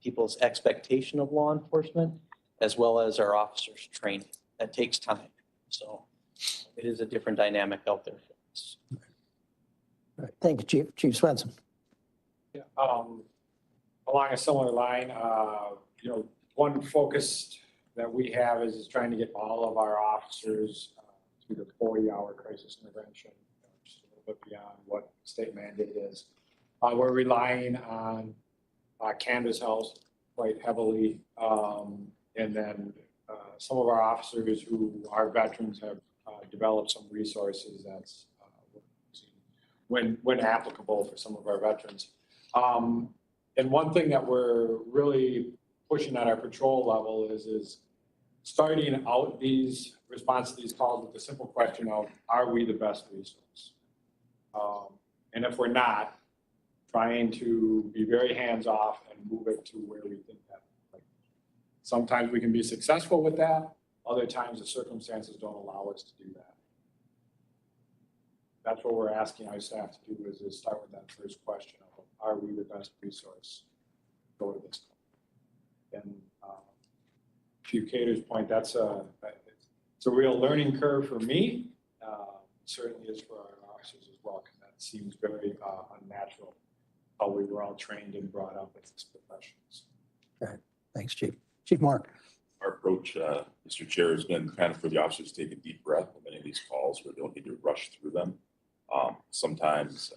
people's expectation of law enforcement, as well as our officers' training. That takes time. So it is a different dynamic out there for us. All right. Thank you, Chief. Chief Swenson. Yeah, along a similar line, one focus that we have is trying to get all of our officers through the 40-hour crisis intervention, just a little bit beyond what state mandate is. We're relying on Canvas Help quite heavily, and then some of our officers who are veterans have developed some resources that's when applicable for some of our veterans. And one thing that we're really pushing at our patrol level is starting out these response to these calls with the simple question of, are we the best resource? And if we're not, trying to be very hands-off and move it to where we think that. Like, sometimes we can be successful with that. Other times the circumstances don't allow us to do that. That's what we're asking our staff to do, is start with that first question of, are we the best resource? Go to this. And to Cater's point, it's a real learning curve for me. Certainly is for our officers as well, because that seems very unnatural. How we were all trained and brought up as professionals. All right. Thanks, Chief. Chief Moore. Our approach, Mr. Chair, has been kind of for the officers to take a deep breath on many of these calls where they don't need to rush through them. Sometimes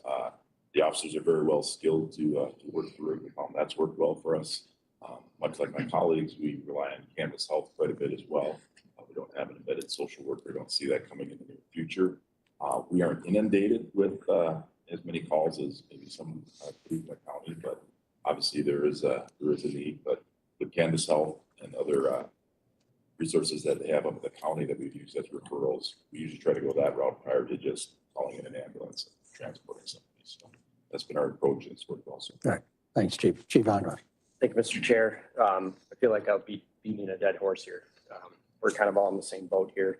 the officers are very well skilled to work through it. That's worked well for us. Much like my colleagues, we rely on Canvas Health quite a bit as well. We don't have an embedded social worker. Don't see that coming in the near future. We aren't inundated with as many calls as maybe some in the county, but obviously there is a need. But with Canvas Health and other resources that they have up at the county that we've used as referrals, we usually try to go that route prior to just calling in an ambulance and transporting somebody. So that's been our approach, and it's worked also. All right. Thanks, Chief. Chief Andre. Thank you, Mr. Chair. I feel like I'll be beating a dead horse here. We're kind of all in the same boat here.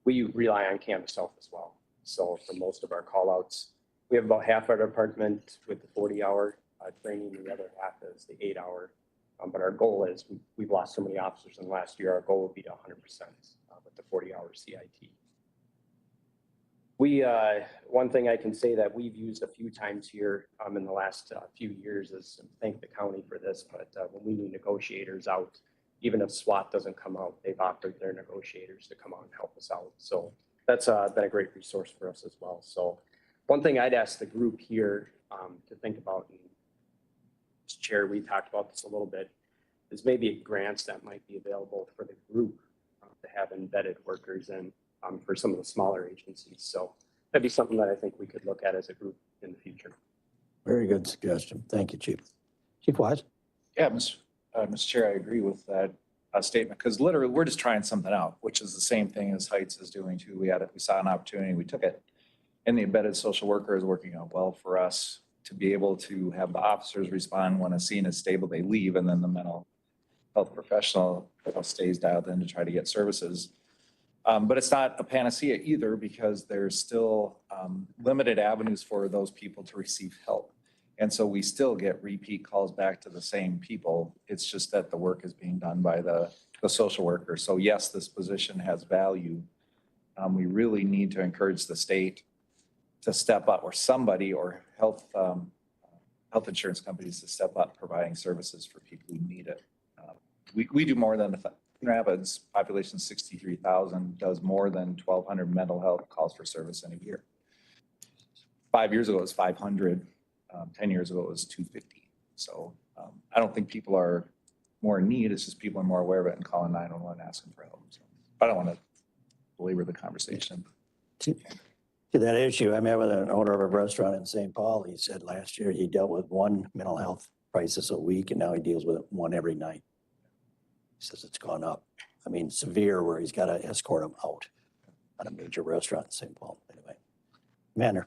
We rely on Canvas Health as well. So for most of our call outs, we have about half our department with the 40-hour training, and the other half is the 8-hour. But our goal is, we've lost so many officers in the last year, our goal would be to 100% with the 40-hour CIT. We, one thing I can say that we've used a few times here in the last few years is thank the county for this, but when we need negotiators out, even if SWAT doesn't come out, they've offered their negotiators to come out and help us out. So that's been a great resource for us as well. So one thing I'd ask the group here to think about, and Mr. Chair, we talked about this a little bit, is maybe grants that might be available for the group to have embedded workers in for some of the smaller agencies. So that'd be something that I think we could look at as a group in the future. Very good suggestion. Thank you, Chief. Chief Wise? Yeah, Mr. Chair, I agree with that statement, because literally we're just trying something out, which is the same thing as Heights is doing too. We saw an opportunity, we took it. And the embedded social worker is working out well for us to be able to have the officers respond when a scene is stable, they leave, and then the mental health professional stays dialed in to try to get services. But it's not a panacea either, because there's still limited avenues for those people to receive help. And so we still get repeat calls back to the same people. It's just that the work is being done by the social worker. So yes, this position has value. We really need to encourage the state to step up, or somebody, or health insurance companies to step up providing services for people who need it. We do more than Rapids, population 63,000, does more than 1,200 mental health calls for service in a year. 5 years ago, it was 500. 10 years ago, it was 250. So I don't think people are more in need. It's just people are more aware of it and calling 911 asking for help. So I don't want to belabor the conversation. To that issue, I met with an owner of a restaurant in St. Paul. He said last year he dealt with one mental health crisis a week, and now he deals with it one every night. He says it's gone up. I mean, severe, where he's got to escort him out at a major restaurant in St. Paul. Anyway, Manner.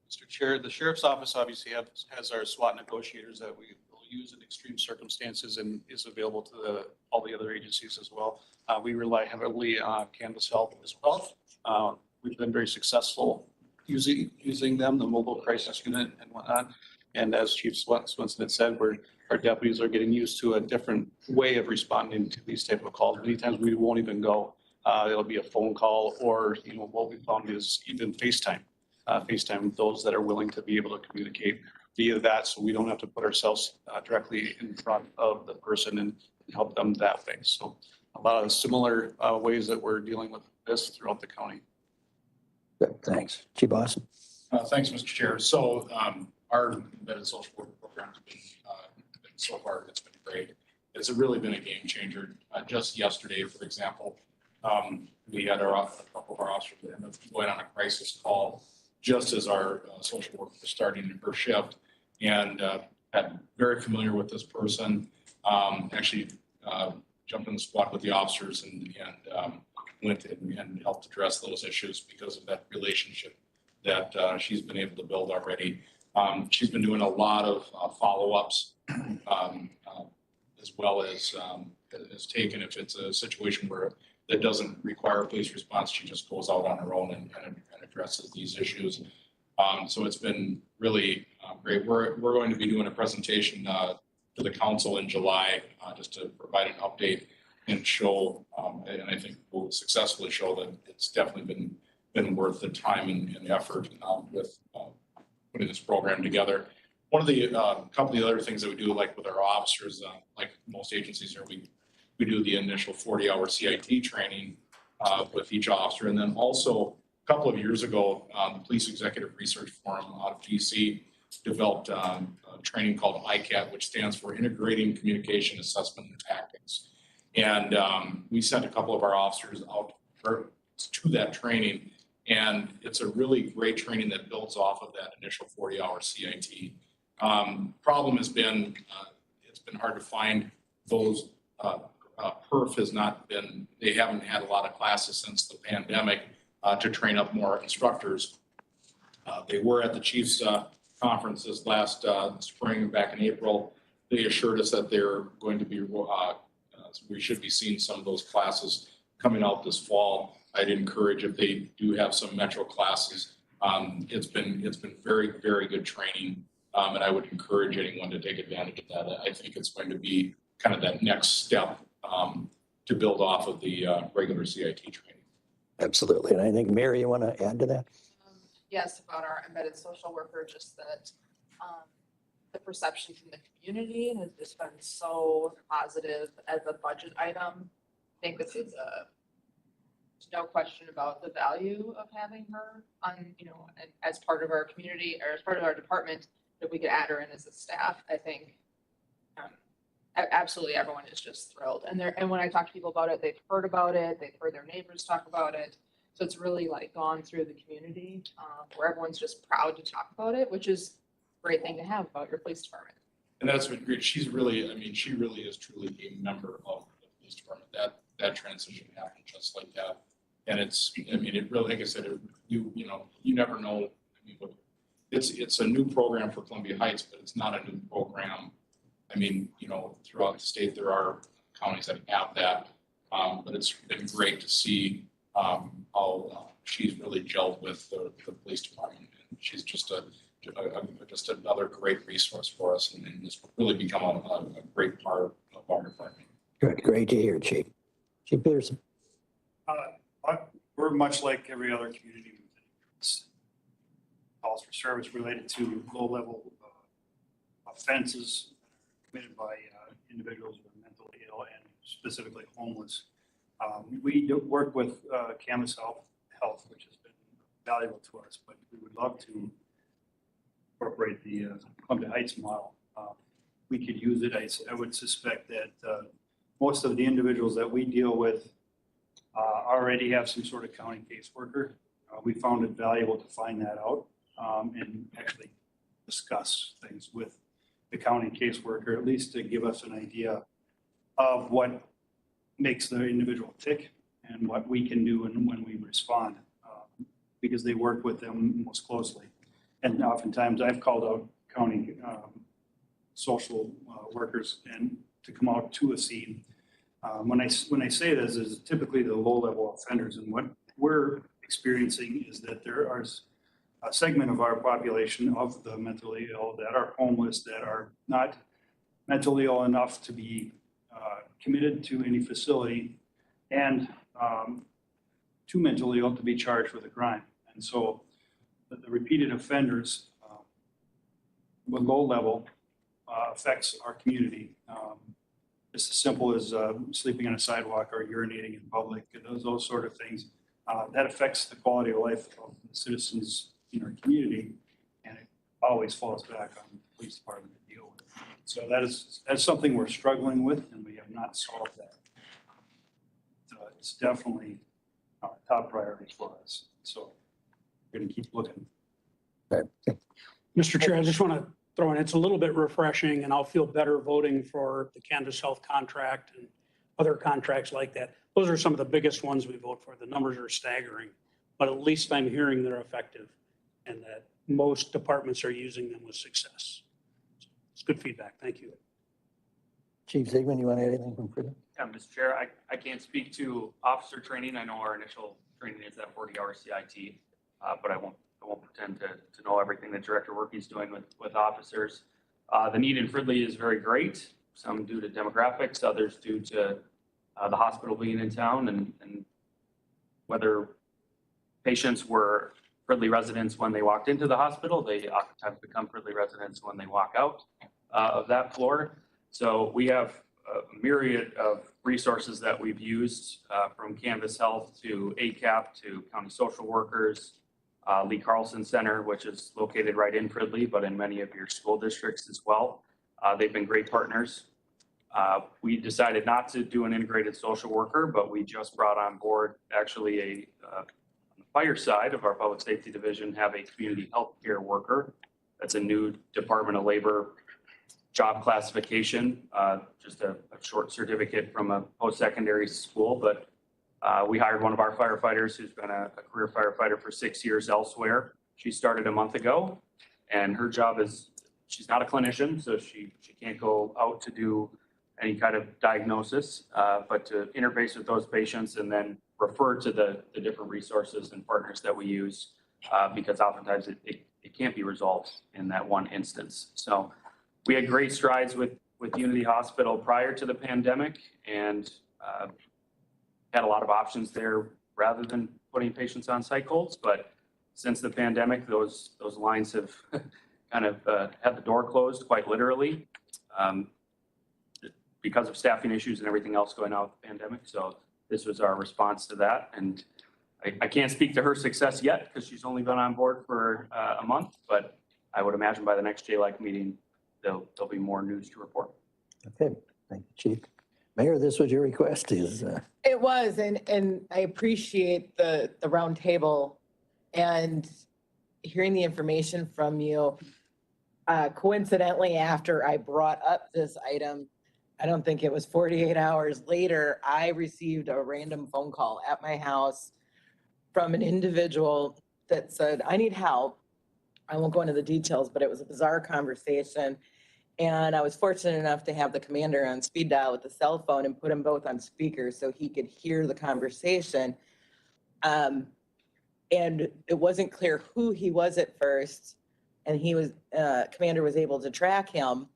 Mr. Chair, the Sheriff's Office obviously has our SWAT negotiators that we will use in extreme circumstances and is available to all the other agencies as well. We rely heavily on Canvas Health as well. We've been very successful using them, the mobile crisis unit and whatnot. And as Chief Swenson had said, our deputies are getting used to a different way of responding to these type of calls. Many times we won't even go. It'll be a phone call, or what we found is even FaceTime. FaceTime those that are willing to be able to communicate via that, so we don't have to put ourselves directly in front of the person and help them that way. So a lot of similar ways that we're dealing with this throughout the county. Good, thanks. Chief Boston. Thanks, Mr. Chair. So our embedded social work program has been so far, it's been great. It's really been a game changer. Just yesterday, for example, we had a couple of our officers went on a crisis call just as our social worker was starting her shift, and got very familiar with this person. Actually jumped in the squad with the officers and went in and helped address those issues because of that relationship that she's been able to build already. She's been doing a lot of follow-ups as well as taken if it's a situation where that doesn't require a police response, she just goes out on her own and addresses these issues. So it's been really great. We're going to be doing a presentation to the council in July just to provide an update and show, and I think we'll successfully show that it's definitely been worth the time and effort with putting this program together. One of the couple of the other things that we do, like with our officers, like most agencies here, we do the initial 40-hour CIT training with each officer. And then also a couple of years ago, the Police Executive Research Forum out of DC developed a training called ICAT, which stands for Integrating Communication Assessment and Tactics. And we sent a couple of our officers out to that training. And it's a really great training that builds off of that initial 40-hour CIT. Problem has been, it's been hard to find those. PERF has not been, they haven't had a lot of classes since the pandemic to train up more instructors. They were at the Chiefs conference this last spring, back in April. They assured us that they're going to be, we should be seeing some of those classes coming out this fall. I'd encourage if they do have some metro classes. It's been very, very good training. And I would encourage anyone to take advantage of that. I think it's going to be kind of that next step to build off of the regular CIT training. Absolutely. And I think, Mary, you want to add to that? Yes, about our embedded social worker, just that the perception from the community has just been so positive as a budget item. I think this is there's no question about the value of having her on, and as part of our community or as part of our department, if we could add her in as a staff, I think absolutely everyone is just thrilled. And when I talk to people about it, they've heard about it, they've heard their neighbors talk about it. So it's really like gone through the community where everyone's just proud to talk about it, which is a great thing to have about your police department. And that's been great. She's really, she really is truly a member of the police department. That transition happened just like that. And it really, like I said, you never know. It's a new program for Columbia Heights, but it's not a new program. Throughout the state, there are counties that have that. But it's been great to see how she's really gelled with the police department. And she's just another great resource for us, and it's really become a great part of our department. Good, great to hear, Chief. Chief Peterson. We're much like every other community. It's calls for service related to low-level offenses committed by individuals who are mentally ill and specifically homeless. We do work with Canvas Health, which has been valuable to us, but we would love to incorporate the Columbia Heights model. We could use it. I would suspect that most of the individuals that we deal with already have some sort of county caseworker. We found it valuable to find that out and actually discuss things with the county caseworker, at least to give us an idea of what makes the individual tick and what we can do and when we respond, because they work with them most closely. And oftentimes I've called out county social workers and to come out to a scene. When I say this, is typically the low-level offenders, and what we're experiencing is that there are a segment of our population of the mentally ill that are homeless, that are not mentally ill enough to be committed to any facility, and too mentally ill to be charged with a crime. And so the repeated offenders with low level affects our community. It's as simple as sleeping on a sidewalk or urinating in public, and those sort of things. That affects the quality of life of the citizens in our community, and it always falls back on the police department to deal with. So that's something we're struggling with, and we have not solved that. It's definitely a top priority for us. So we're going to keep looking. Mr. Chair, I just want to throw in, it's a little bit refreshing, and I'll feel better voting for the Canvas Health contract and other contracts like that. Those are some of the biggest ones we vote for. The numbers are staggering, but at least I'm hearing they're effective and that most departments are using them with success. So it's good feedback. Thank you. Chief Ziegman, you want to add anything from Freedom? Yeah, Mr. Chair, I can't speak to officer training. I know our initial training is that 40-hour CIT, but I won't pretend to know everything that Director Workey's doing with officers. The need in Fridley is very great, some due to demographics, others due to the hospital being in town, and whether patients were Fridley residents when they walked into the hospital, they oftentimes become Fridley residents when they walk out of that floor. So we have a myriad of resources that we've used from Canvas Health to ACAP to county social workers, Lee Carlson Center, which is located right in Fridley, but in many of your school districts as well. They've been great partners. We decided not to do an integrated social worker, but we just brought on board actually on the fire side of our public safety division, have a community health care worker. That's a new Department of Labor job classification, just a short certificate from a post-secondary school, but we hired one of our firefighters who's been a career firefighter for 6 years elsewhere. She started a month ago, and her job is, she's not a clinician, so she can't go out to do any kind of diagnosis, but to interface with those patients and then refer to the different resources and partners that we use, because oftentimes it can't be resolved in that one instance. So we had great strides with Unity Hospital prior to the pandemic, and had a lot of options there rather than putting patients on psych holds. But since the pandemic, those lines have kind of had the door closed quite literally because of staffing issues and everything else going on with the pandemic. So this was our response to that. And I can't speak to her success yet because she's only been on board for a month, but I would imagine by the next JLAC meeting, there'll be more news to report. Okay, thank you, Chief. Mayor, this was your request is, It was, and I appreciate the round table and hearing the information from you. Coincidentally, after I brought up this item, I don't think it was 48 hours later, I received a random phone call at my house from an individual that said, I need help. I won't go into the details, but it was a bizarre conversation. And I was fortunate enough to have the commander on speed dial with the cell phone and put them both on speaker so he could hear the conversation. And it wasn't clear who he was at first. And commander was able to track him,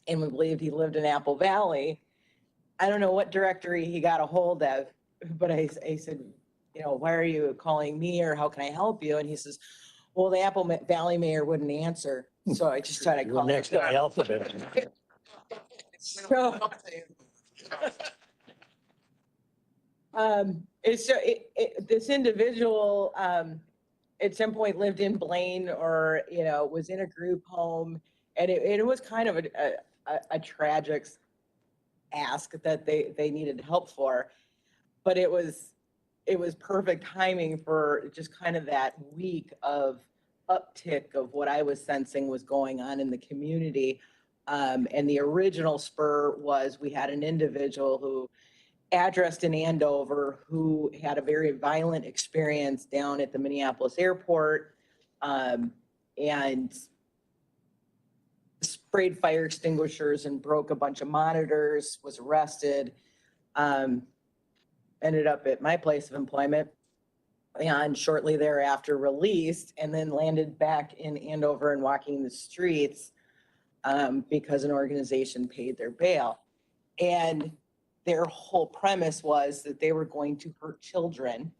and we believed he lived in Apple Valley. I don't know what directory he got a hold of, but I said, why are you calling me, or how can I help you? And he says, well, the Apple Valley mayor wouldn't answer. So I just tried to you're call. next in the alphabet. So, this individual, at some point lived in Blaine, or, was in a group home, and it was kind of a tragic ask that they needed help for, but it was perfect timing for just kind of that week of uptick of what I was sensing was going on in the community. And the original spur was we had an individual who addressed in Andover who had a very violent experience down at the Minneapolis airport, and sprayed fire extinguishers and broke a bunch of monitors, was arrested, ended up at my place of employment, and shortly thereafter released, and then landed back in Andover and walking the streets because an organization paid their bail. And their whole premise was that they were going to hurt children.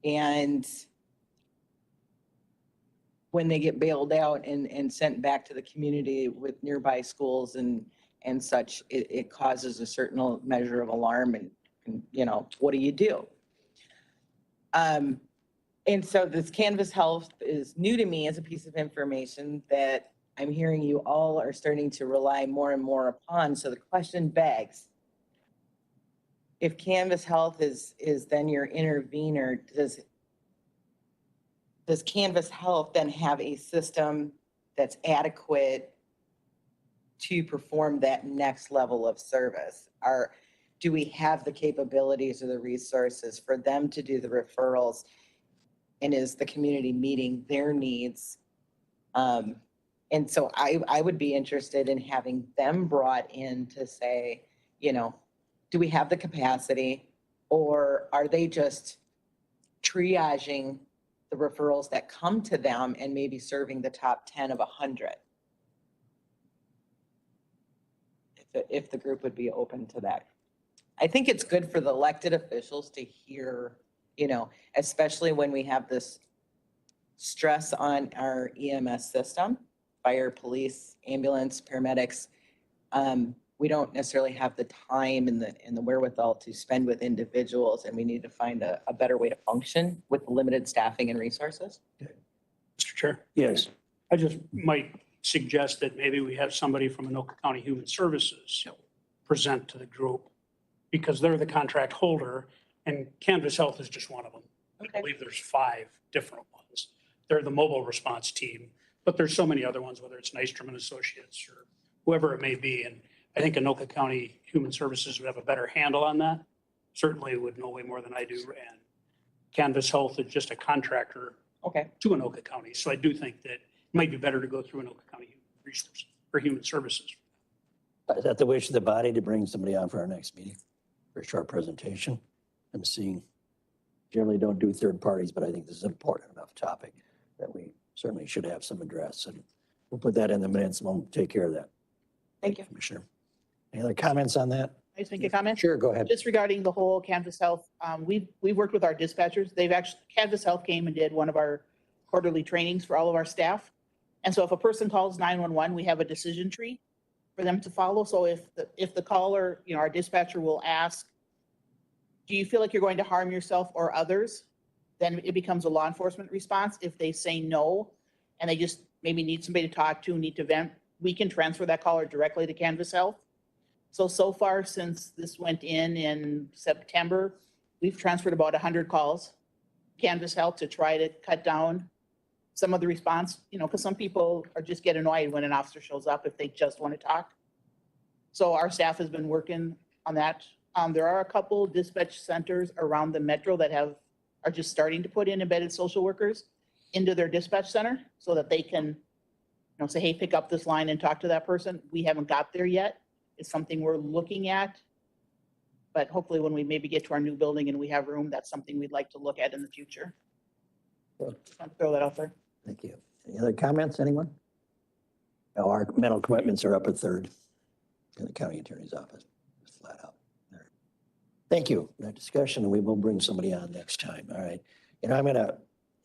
And when they get bailed out and sent back to the community with nearby schools and such, it causes a certain measure of alarm and what do you do? And so this Canvas Health is new to me as a piece of information that I'm hearing you all are starting to rely more and more upon. So the question begs, if Canvas Health is then your intervener, does Canvas Health then have a system that's adequate to perform that next level of service? Do we have the capabilities or the resources for them to do the referrals? And is the community meeting their needs? And so I would be interested in having them brought in to say, do we have the capacity, or are they just triaging the referrals that come to them and maybe serving the top 10 of 100? If the group would be open to that. I think it's good for the elected officials to hear, especially when we have this stress on our EMS system, fire, police, ambulance, paramedics. We don't necessarily have the time and the wherewithal to spend with individuals, and we need to find a better way to function with limited staffing and resources. Mr. Chair, Yes. I just might suggest that maybe we have somebody from Anoka County Human Services present to the group, because they're the contract holder, and Canvas Health is just one of them. I believe there's 5 different ones. They're the mobile response team, but there's so many other ones, whether it's Nystrom and Associates or whoever it may be. And I think Anoka County Human Services would have a better handle on that. Certainly would know way more than I do. And Canvas Health is just a contractor to Anoka County. So I do think that it might be better to go through Anoka County Resources or Human Services. Is that the wish of the body to bring somebody on for our next meeting for a short presentation? I'm seeing, generally don't do third parties, but I think this is an important enough topic that we certainly should have some address, and we'll put that in the minutes and we'll take care of that. Thank you. Commissioner. Any other comments on that? I just make a comment? Sure, go ahead. Just regarding the whole Canvas Health, we've worked with our dispatchers. Canvas Health came and did one of our quarterly trainings for all of our staff. And so if a person calls 911, we have a decision tree for them to follow. So if the caller, our dispatcher will ask, do you feel like you're going to harm yourself or others? Then it becomes a law enforcement response. If they say no, and they just maybe need somebody to talk to, need to vent, we can transfer that caller directly to Canvas Health. So far, since this went in September, we've transferred about 100 calls, Canvas Health, to try to cut down some of the response, because some people just get annoyed when an officer shows up if they just want to talk. So our staff has been working on that. There are a couple dispatch centers around the metro that are just starting to put in embedded social workers into their dispatch center so that they can, say, hey, pick up this line and talk to that person. We haven't got there yet. It's something we're looking at. But hopefully when we maybe get to our new building and we have room, that's something we'd like to look at in the future. Just want to throw that out there. Thank you. Any other comments, anyone? No, our mental commitments are up a third in the county attorney's office, flat out. There. Thank you. That discussion, we will bring somebody on next time. All right. I'm going to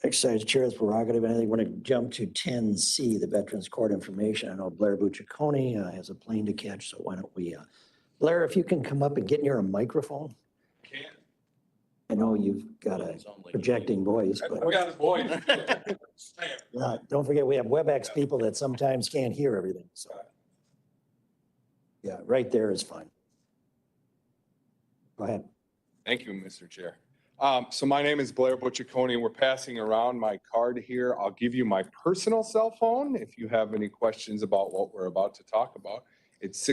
exercise chair's prerogative, and I think we're going to jump to 10C, the Veterans Court information. I know Blair Bucciaconi has a plane to catch, so why don't we, Blair, if you can come up and get near a microphone. Can. I know you've got a projecting voice, but I've got a voice. don't forget, we have WebEx people that sometimes can't hear everything, so. Yeah, right there is fine. Go ahead. Thank you, Mr. Chair. So my name is Blair Bucciaconi, and we're passing around my card here. I'll give you my personal cell phone if you have any questions about what we're about to talk about. It's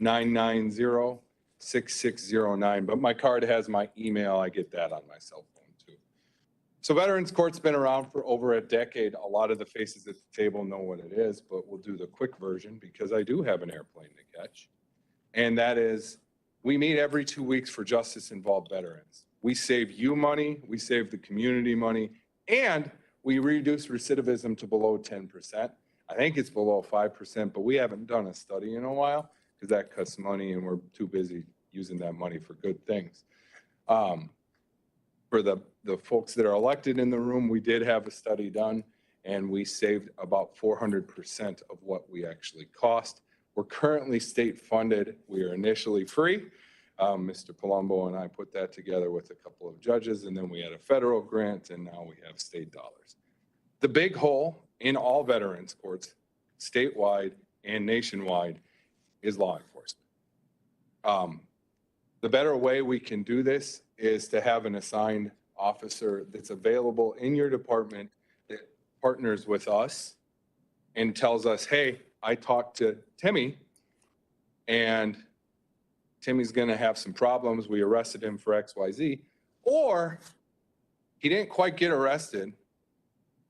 612-990-6609, but my card has my email. I get that on my cell phone too. So Veterans Court's been around for over a decade. A lot of the faces at the table know what it is, but we'll do the quick version because I do have an airplane to catch. And that is, we meet every 2 weeks for justice-involved veterans. We save you money, we save the community money, and we reduce recidivism to below 10%. I think it's below 5%, but we haven't done a study in a while because that costs money and we're too busy using that money for good things. For the folks that are elected in the room, we did have a study done and we saved about 400% of what we actually cost. We're currently state funded. We are initially free. Mr. Palumbo and I put that together with a couple of judges, and then we had a federal grant, and now we have state dollars. The big hole in all veterans courts, statewide and nationwide, is law enforcement. The better way we can do this is to have an assigned officer that's available in your department that partners with us and tells us, hey, I talked to Timmy and Timmy's going to have some problems. We arrested him for XYZ. Or he didn't quite get arrested,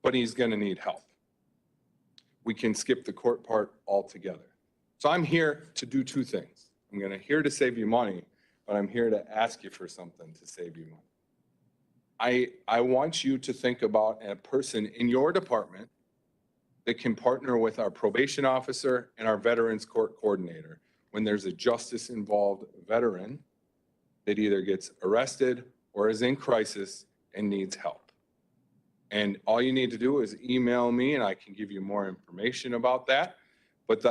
but he's going to need help. We can skip the court part altogether. So I'm here to do two things. I'm here to save you money, but I'm here to ask you for something to save you money. I want you to think about a person in your department that can partner with our probation officer and our Veterans Court coordinator when there's a justice-involved veteran that either gets arrested or is in crisis and needs help. And all you need to do is email me and I can give you more information about that. But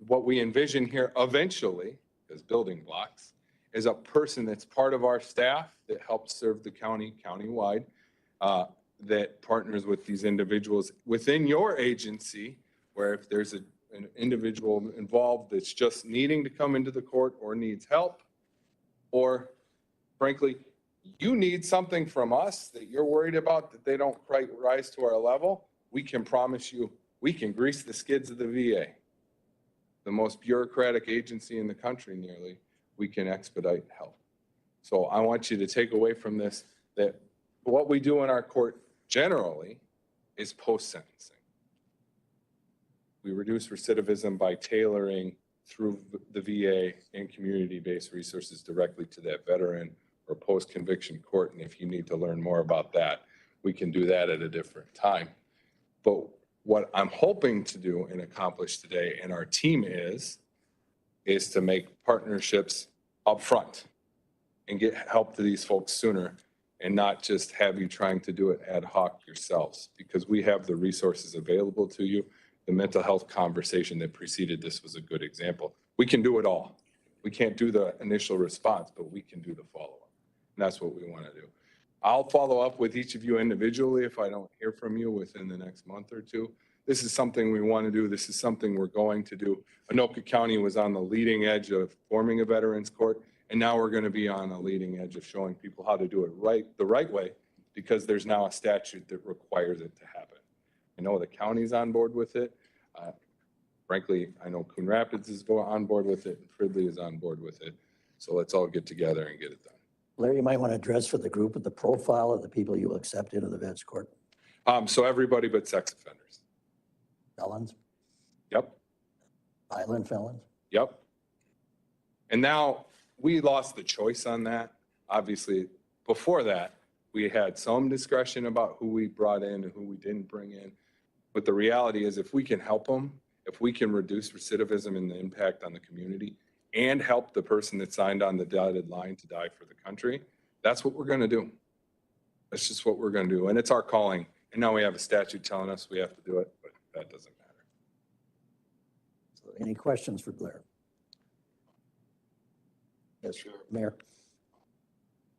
what we envision here eventually, as building blocks, is a person that's part of our staff that helps serve the county countywide, that partners with these individuals within your agency, where if there's an individual involved that's just needing to come into the court or needs help, or frankly, you need something from us that you're worried about that they don't quite rise to our level, we can promise you we can grease the skids of the VA, the most bureaucratic agency in the country nearly. We can expedite help. So I want you to take away from this that what we do in our court generally is post-sentencing. We reduce recidivism by tailoring through the VA and community-based resources directly to that veteran or post-conviction court. And if you need to learn more about that, we can do that at a different time. But what I'm hoping to do and accomplish today, and our team is is to make partnerships upfront and get help to these folks sooner and not just have you trying to do it ad hoc yourselves, because we have the resources available to you. The mental health conversation that preceded this was a good example. We can do it all. We can't do the initial response, but we can do the follow-up. And that's what we want to do. I'll follow up with each of you individually if I don't hear from you within the next month or two. This is something we want to do. This is something we're going to do. Anoka County was on the leading edge of forming a veterans court, and now we're going to be on a leading edge of showing people how to do it the right way, because there's now a statute that requires it to happen. I know the county's on board with it. Frankly, I know Coon Rapids is on board with it, and Fridley is on board with it. So let's all get together and get it done. Larry, you might want to address for the group of the profile of the people you will accept into the vets court. So everybody but sex offenders. Felons, Yep, violent felons. yep. And now we lost the choice on that. Obviously, before that, we had some discretion about who we brought in and who we didn't bring in. But the reality is, if we can help them, if we can reduce recidivism and the impact on the community and help the person that signed on the dotted line to die for the country, that's what we're going to do. That's just what we're going to do. And it's our calling. And now we have a statute telling us we have to do it, but that doesn't matter. So any questions for Blair? Yes, Sure. Mayor.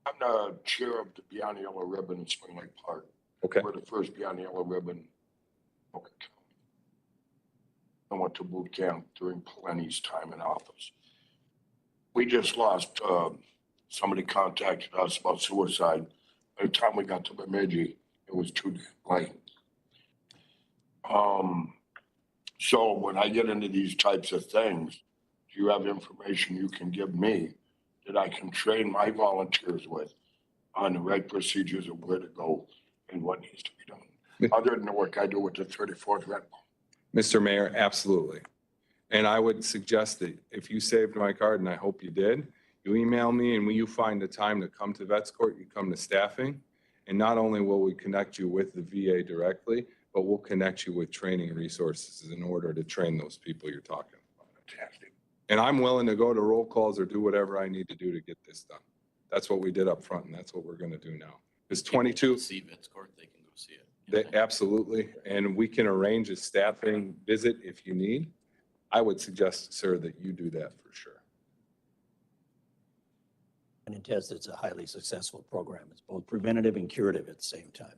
I'm the chair of the Beyond Yellow Ribbon in Spring Lake Park. Okay. We're the first Beyond Yellow Ribbon in Anoka County. I went to boot camp during Plenty's time in office. We just lost, somebody contacted us about suicide. By the time we got to Bemidji, it was too damn late. So when I get into these types of things, do you have information you can give me that I can train my volunteers with on the right procedures of where to go and what needs to be done? Other than the work I do with the 34th Red Bull. Mr. Mayor, absolutely. And I would suggest that if you saved my card, and I hope you did, you email me, and when you find the time to come to Vets Court, you come to staffing. And not only will we connect you with the VA directly, but we'll connect you with training resources in order to train those people you're talking about. Fantastic. And I'm willing to go to roll calls or do whatever I need to do to get this done. That's what we did up front, and that's what we're going to do now. Because 22. See Vets Court, they can go see it. Absolutely. And we can arrange a staffing visit if you need. I would suggest, sir, that you do that for sure. And it tests, it's a highly successful program. It's both preventative and curative at the same time.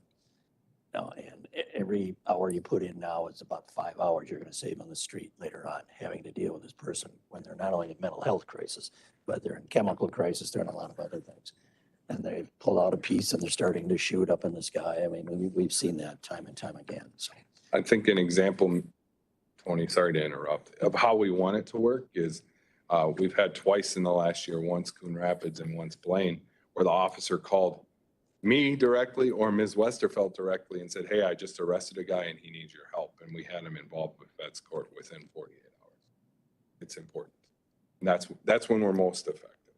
Now, and every hour you put in now, it's about 5 hours you're going to save on the street later on, having to deal with this person when they're not only in mental health crisis, but they're in chemical crisis, they're in a lot of other things. And they pull out a piece and they're starting to shoot up in the sky. I mean, we've seen that time and time again. So I think an example, Tony, sorry to interrupt, of how we want it to work is we've had twice in the last year, once Coon Rapids and once Blaine, where the officer called me directly or Ms. Westerfeld directly and said, hey, I just arrested a guy and he needs your help. And we had him involved with Vets Court within 48 hours. It's important. And that's when we're most effective.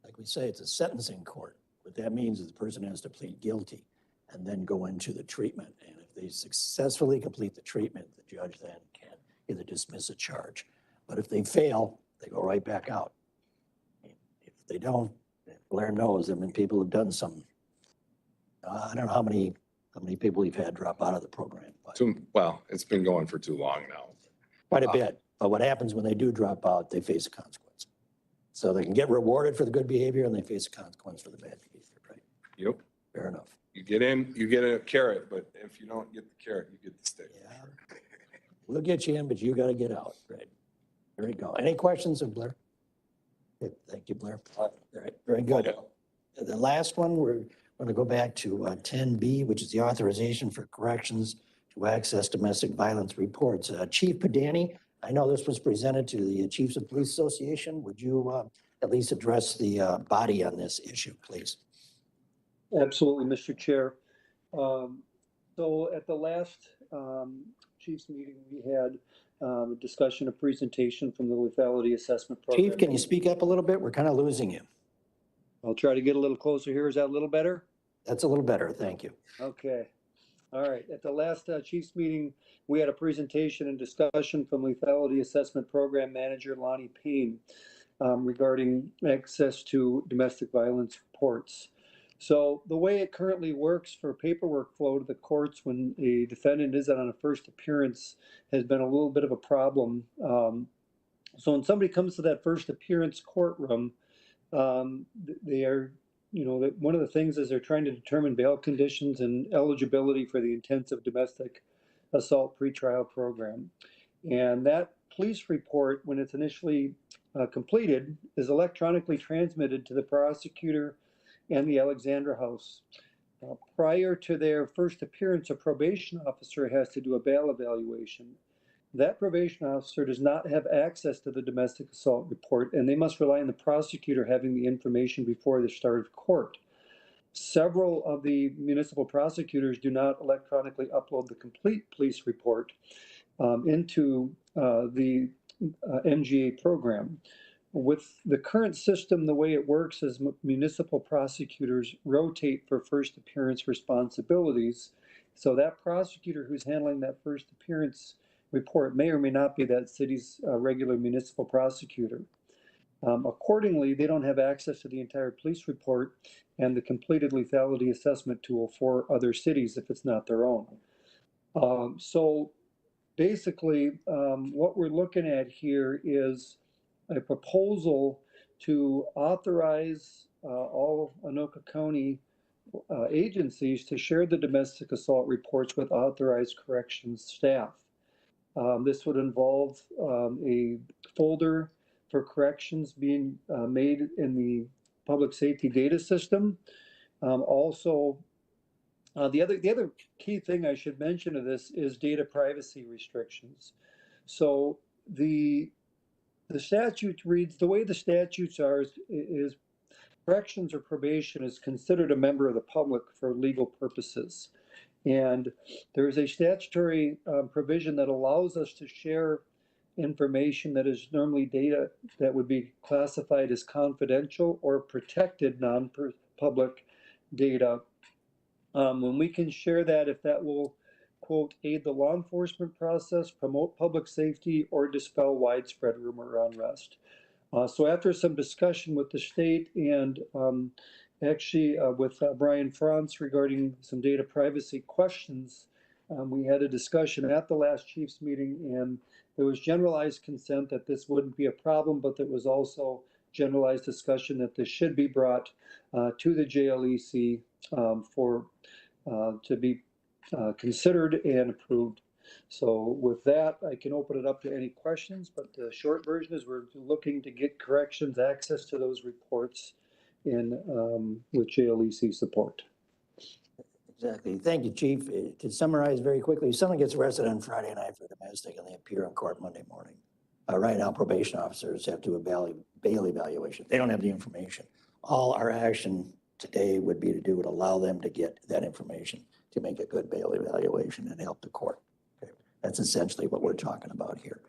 like we say, it's a sentencing court. What that means is the person has to plead guilty and then go into the treatment. And if they successfully complete the treatment, the judge then can either dismiss a charge. But if they fail, they go right back out. If they don't, Blair knows, I mean, people have done some, I don't know how many people we've had drop out of the program. But Well, it's been going for too long now. quite a bit. But what happens when they do drop out, they face a consequence. So they can get rewarded for the good behavior and they face a consequence for the bad behavior, right? Yep. Fair enough. You get in, you get a carrot, but if you don't get the carrot, you get the stick. Yeah. We'll get you in, but you got to get out, right? There you go. Any questions of Blair? Okay, thank you, Blair. All right, very good. The last one, we're going to go back to 10B, which is the authorization for corrections to access domestic violence reports. Chief Padani, I know this was presented to the Chiefs of Police Association. Would you at least address the body on this issue, please? Absolutely, Mr. Chair. So at the last Chiefs meeting, we had a discussion, a presentation from the lethality assessment program. Chief, can you speak up a little bit? We're kind of losing you. I'll try to get a little closer here. Is that a little better? That's a little better. Thank you. Okay. All right, at the last Chiefs meeting, we had a presentation and discussion from Lethality Assessment Program Manager Lonnie Payne regarding access to domestic violence reports. So the way it currently works for paperwork flow to the courts when a defendant is on a first appearance has been a little bit of a problem. So when somebody comes to that first appearance courtroom, they are, one of the things is they're trying to determine bail conditions and eligibility for the intensive domestic assault pretrial program. And that police report, when it's initially completed, is electronically transmitted to the prosecutor and the Alexandra House. Prior to their first appearance, a probation officer has to do a bail evaluation. That probation officer does not have access to the domestic assault report, and they must rely on the prosecutor having the information before the start of court. Several of the municipal prosecutors do not electronically upload the complete police report into the MGA program. With the current system, the way it works is municipal prosecutors rotate for first appearance responsibilities. So that prosecutor who's handling that first appearance report may or may not be that city's regular municipal prosecutor. Accordingly, they don't have access to the entire police report and the completed lethality assessment tool for other cities if it's not their own. So basically, what we're looking at here is a proposal to authorize all Anoka County agencies to share the domestic assault reports with authorized corrections staff. This would involve a folder for corrections being made in the public safety data system. Also, the other key thing I should mention of this is data privacy restrictions. So the statute reads, the way the statutes are is corrections or probation is considered a member of the public for legal purposes. And there is a statutory provision that allows us to share information that is normally data that would be classified as confidential or protected non-public data. When we can share that, if that will, quote, aid the law enforcement process, promote public safety, or dispel widespread rumor or unrest. So after some discussion with the state and actually with Brian Franz regarding some data privacy questions, we had a discussion at the last Chiefs meeting, and there was generalized consent that this wouldn't be a problem, but there was also generalized discussion that this should be brought to the JLEC to be considered and approved. So with that, I can open it up to any questions, but the short version is we're looking to get corrections access to those reports in with JLEC support. Exactly. Thank you, Chief. To summarize very quickly, if someone gets arrested on Friday night for domestic and they appear in court Monday morning, right now probation officers have to do a bail evaluation. They don't have the information. All our action today would be to do would allow them to get that information to make a good bail evaluation and help the court. Okay. That's essentially what we're talking about here.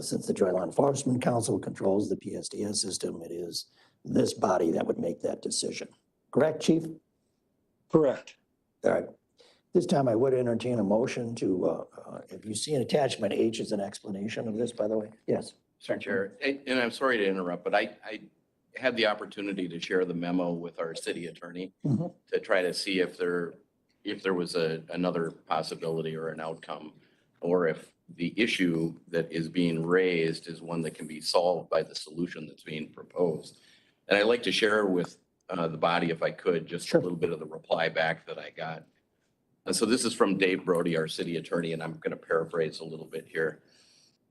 Since the Joint Law Enforcement Council controls the PSDS system, it is this body that would make that decision. Correct, Chief? Correct. All right. This time I would entertain a motion to, if you see an attachment H is an explanation of this, by the way. Yes. Mr. Chair, and I'm sorry to interrupt, but I had the opportunity to share the memo with our city attorney to try to see if there was another possibility or an outcome, or if the issue that is being raised is one that can be solved by the solution that's being proposed. And I'd like to share with the body, if I could, just a little bit of the reply back that I got. And so this is from Dave Brody, our city attorney, and I'm going to paraphrase a little bit here.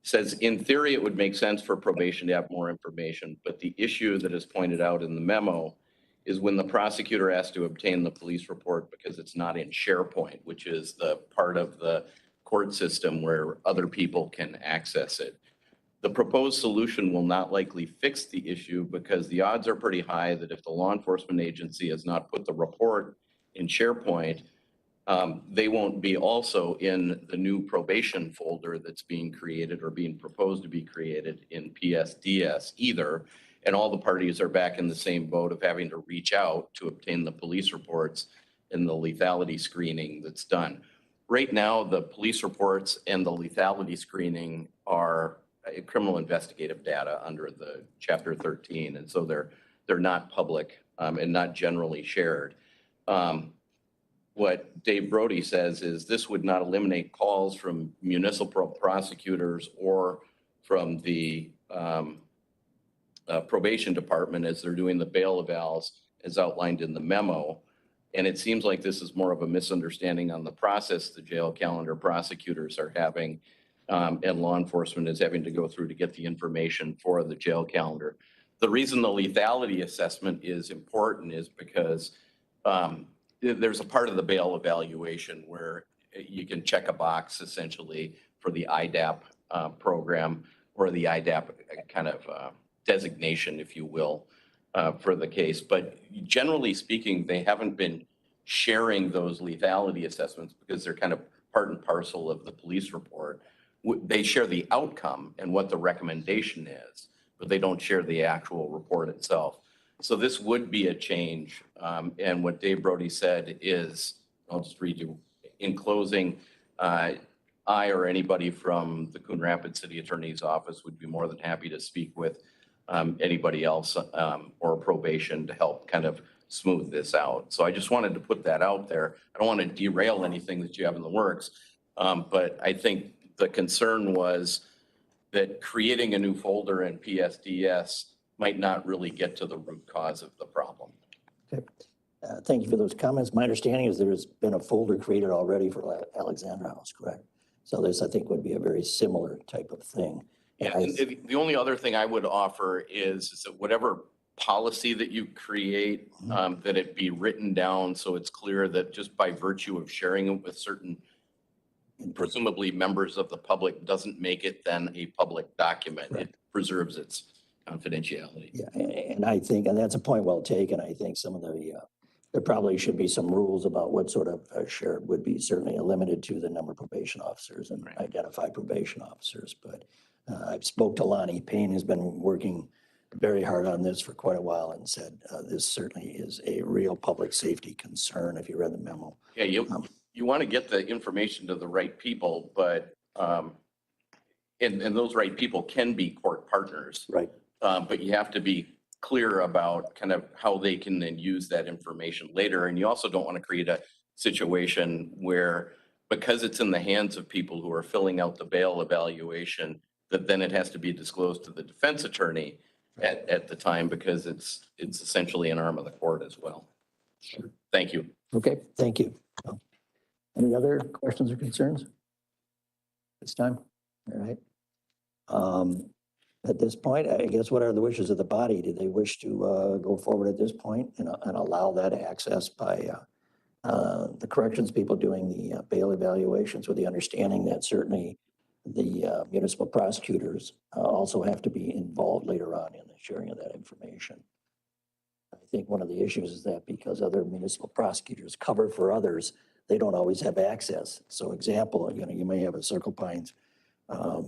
Says, in theory, it would make sense for probation to have more information, but the issue that is pointed out in the memo is when the prosecutor has to obtain the police report because it's not in SharePoint, which is the part of the court system where other people can access it. The proposed solution will not likely fix the issue because the odds are pretty high that if the law enforcement agency has not put the report in SharePoint, they won't be also in the new probation folder that's being created or being proposed to be created in PSDS either. And all the parties are back in the same boat of having to reach out to obtain the police reports and the lethality screening that's done. Right now, the police reports and the lethality screening are criminal investigative data under the Chapter 13, and so they're not public and not generally shared. What Dave Brody says is this would not eliminate calls from municipal prosecutors or from the probation department as they're doing the bail evals as outlined in the memo. And it seems like this is more of a misunderstanding on the process the jail calendar prosecutors are having and law enforcement is having to go through to get the information for the jail calendar. The reason the lethality assessment is important is because there's a part of the bail evaluation where you can check a box essentially for the IDAP program or the IDAP kind of designation, if you will, for the case. But generally speaking, they haven't been sharing those lethality assessments because they're kind of part and parcel of the police report. They share the outcome and what the recommendation is, but they don't share the actual report itself. So this would be a change. And what Dave Brody said is, I'll just read you, in closing, I or anybody from the Coon Rapids City Attorney's Office would be more than happy to speak with anybody else or probation to help kind of smooth this out. So I just wanted to put that out there. I don't want to derail anything that you have in the works, but I think the concern was that creating a new folder in PSDS might not really get to the root cause of the problem. Okay. Thank you for those comments. My understanding is there's been a folder created already for Alexandra House, correct? So this, I think, would be a very similar type of thing. Yeah, and the only other thing I would offer is that whatever policy that you create, that it be written down so it's clear that just by virtue of sharing it with certain presumably members of the public doesn't make it then a public document. Right. It preserves its confidentiality. Yeah, and I think, and that's a point well taken. I think some of the, there probably should be some rules about what sort of shared would be certainly limited to the number of probation officers and right. Identify probation officers. But I've spoke to Lonnie Payne, who's been working very hard on this for quite a while and said this certainly is a real public safety concern if you read the memo. Yeah, you want to get the information to the right people, but and those right people can be court partners. Right. But you have to be clear about kind of how they can then use that information later. And you also don't want to create a situation where, because it's in the hands of people who are filling out the bail evaluation, that then it has to be disclosed to the defense attorney at the time, because it's essentially an arm of the court as well. Sure. Thank you. Okay, thank you. Any other questions or concerns? This time? All right. At this point, I guess, what are the wishes of the body? Do they wish to go forward at this point and allow that access by the corrections people doing the bail evaluations, with the understanding that certainly the municipal prosecutors also have to be involved later on in the sharing of that information? I think one of the issues is that because other municipal prosecutors cover for others, they don't always have access. So example, you may have a Circle Pines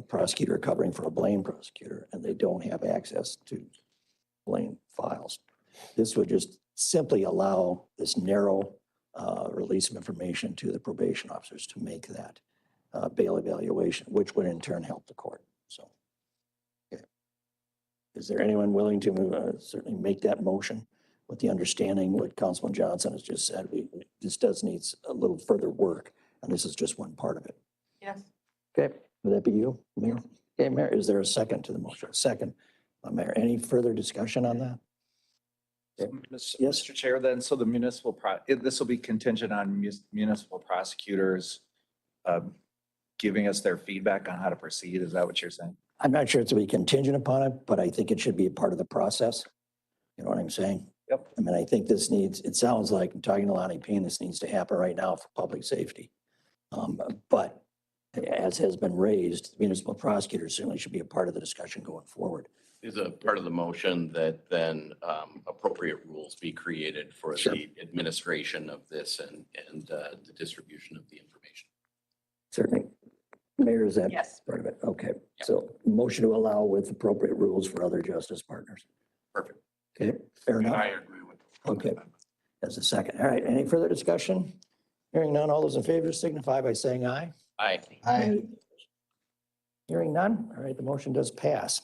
prosecutor covering for a Blaine prosecutor, and they don't have access to Blaine files. This would just simply allow this narrow release of information to the probation officers to make that bail evaluation, which would in turn help the court. So, okay. Is there anyone willing to certainly make that motion with the understanding what Councilman Johnson has just said? This does need a little further work, and this is just one part of it. Yes. Okay. Would that be you, Mayor? Okay, Mayor, is there a second to the motion? Second. Mayor, any further discussion on that? Yes, Mr. Chair, then, so the municipal, this will be contingent on municipal prosecutors giving us their feedback on how to proceed. Is that what you're saying? I'm not sure it's to be contingent upon it, but I think it should be a part of the process. You know what I'm saying? Yep. I mean, I think this needs, it sounds like, I'm talking to Lonnie Payne, this needs to happen right now for public safety. But as has been raised, municipal prosecutors certainly should be a part of the discussion going forward. Is a part of the motion that then appropriate rules be created for Sure. the administration of this and the distribution of the information. Certainly. Mayor, is that Yes. part of it? Okay. So motion to allow with appropriate rules for other justice partners. Perfect. Okay, fair enough. I agree with. Okay. as a second. All right, any further discussion? Hearing none, all those in favor signify by saying aye. Aye. Aye. Hearing none, all right, the motion does pass.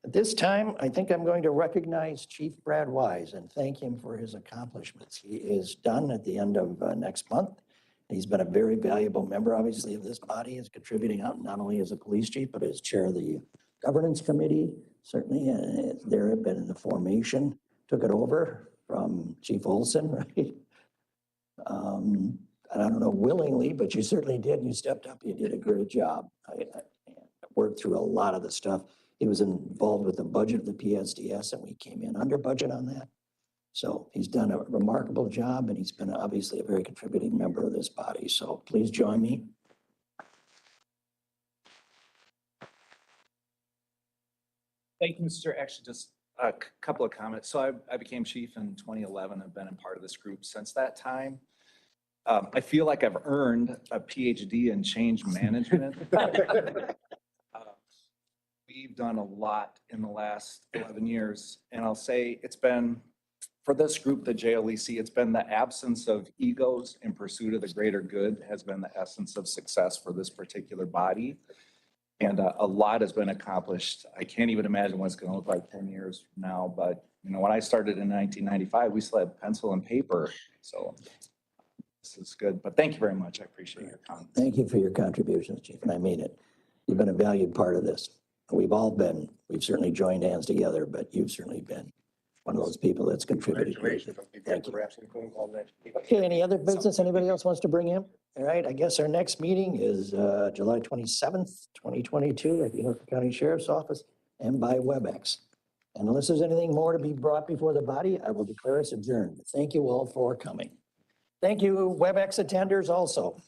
At this time, I think I'm going to recognize Chief Brad Wise and thank him for his accomplishments. He is done at the end of next month. He's been a very valuable member, obviously, of this body, is contributing out not only as a police chief, but as chair of the governance committee. Certainly, there have been in the formation, took it over from Chief Olson, right? I don't know willingly, but you certainly did. You stepped up. You did a great job. I worked through a lot of the stuff. He was involved with the budget of the PSDS, and we came in under budget on that. So he's done a remarkable job, and he's been obviously a very contributing member of this body. So please join me. Thank you, Mr. Chair. Actually, just a couple of comments. So I became chief in 2011. I've been a part of this group since that time. I feel like I've earned a PhD in change management. We've done a lot in the last 11 years, and I'll say it's been, for this group, the JLEC, it's been the absence of egos in pursuit of the greater good has been the essence of success for this particular body. And a lot has been accomplished. I can't even imagine what it's going to look like 10 years from now. But, you know, when I started in 1995, we still had pencil and paper. So this is good. But thank you very much. I appreciate your comments. Thank you for your contributions, Chief, and I mean it. You've been a valued part of this. We've all been, we've certainly joined hands together, but you've certainly been one of those people that's contributed. Thank you. Okay, any other business anybody else wants to bring in? All right, I guess our next meeting is July 27th, 2022 at the Anoka County Sheriff's Office and by WebEx. And unless there's anything more to be brought before the body, I will declare us adjourned. Thank you all for coming. Thank you, WebEx attenders also.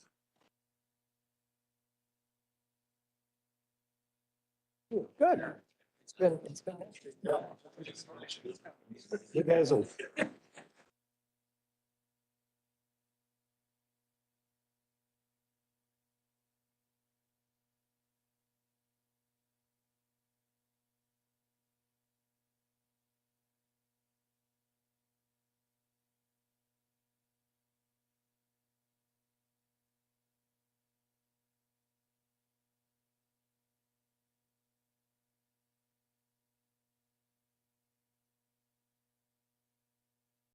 Good. It's been, you guys will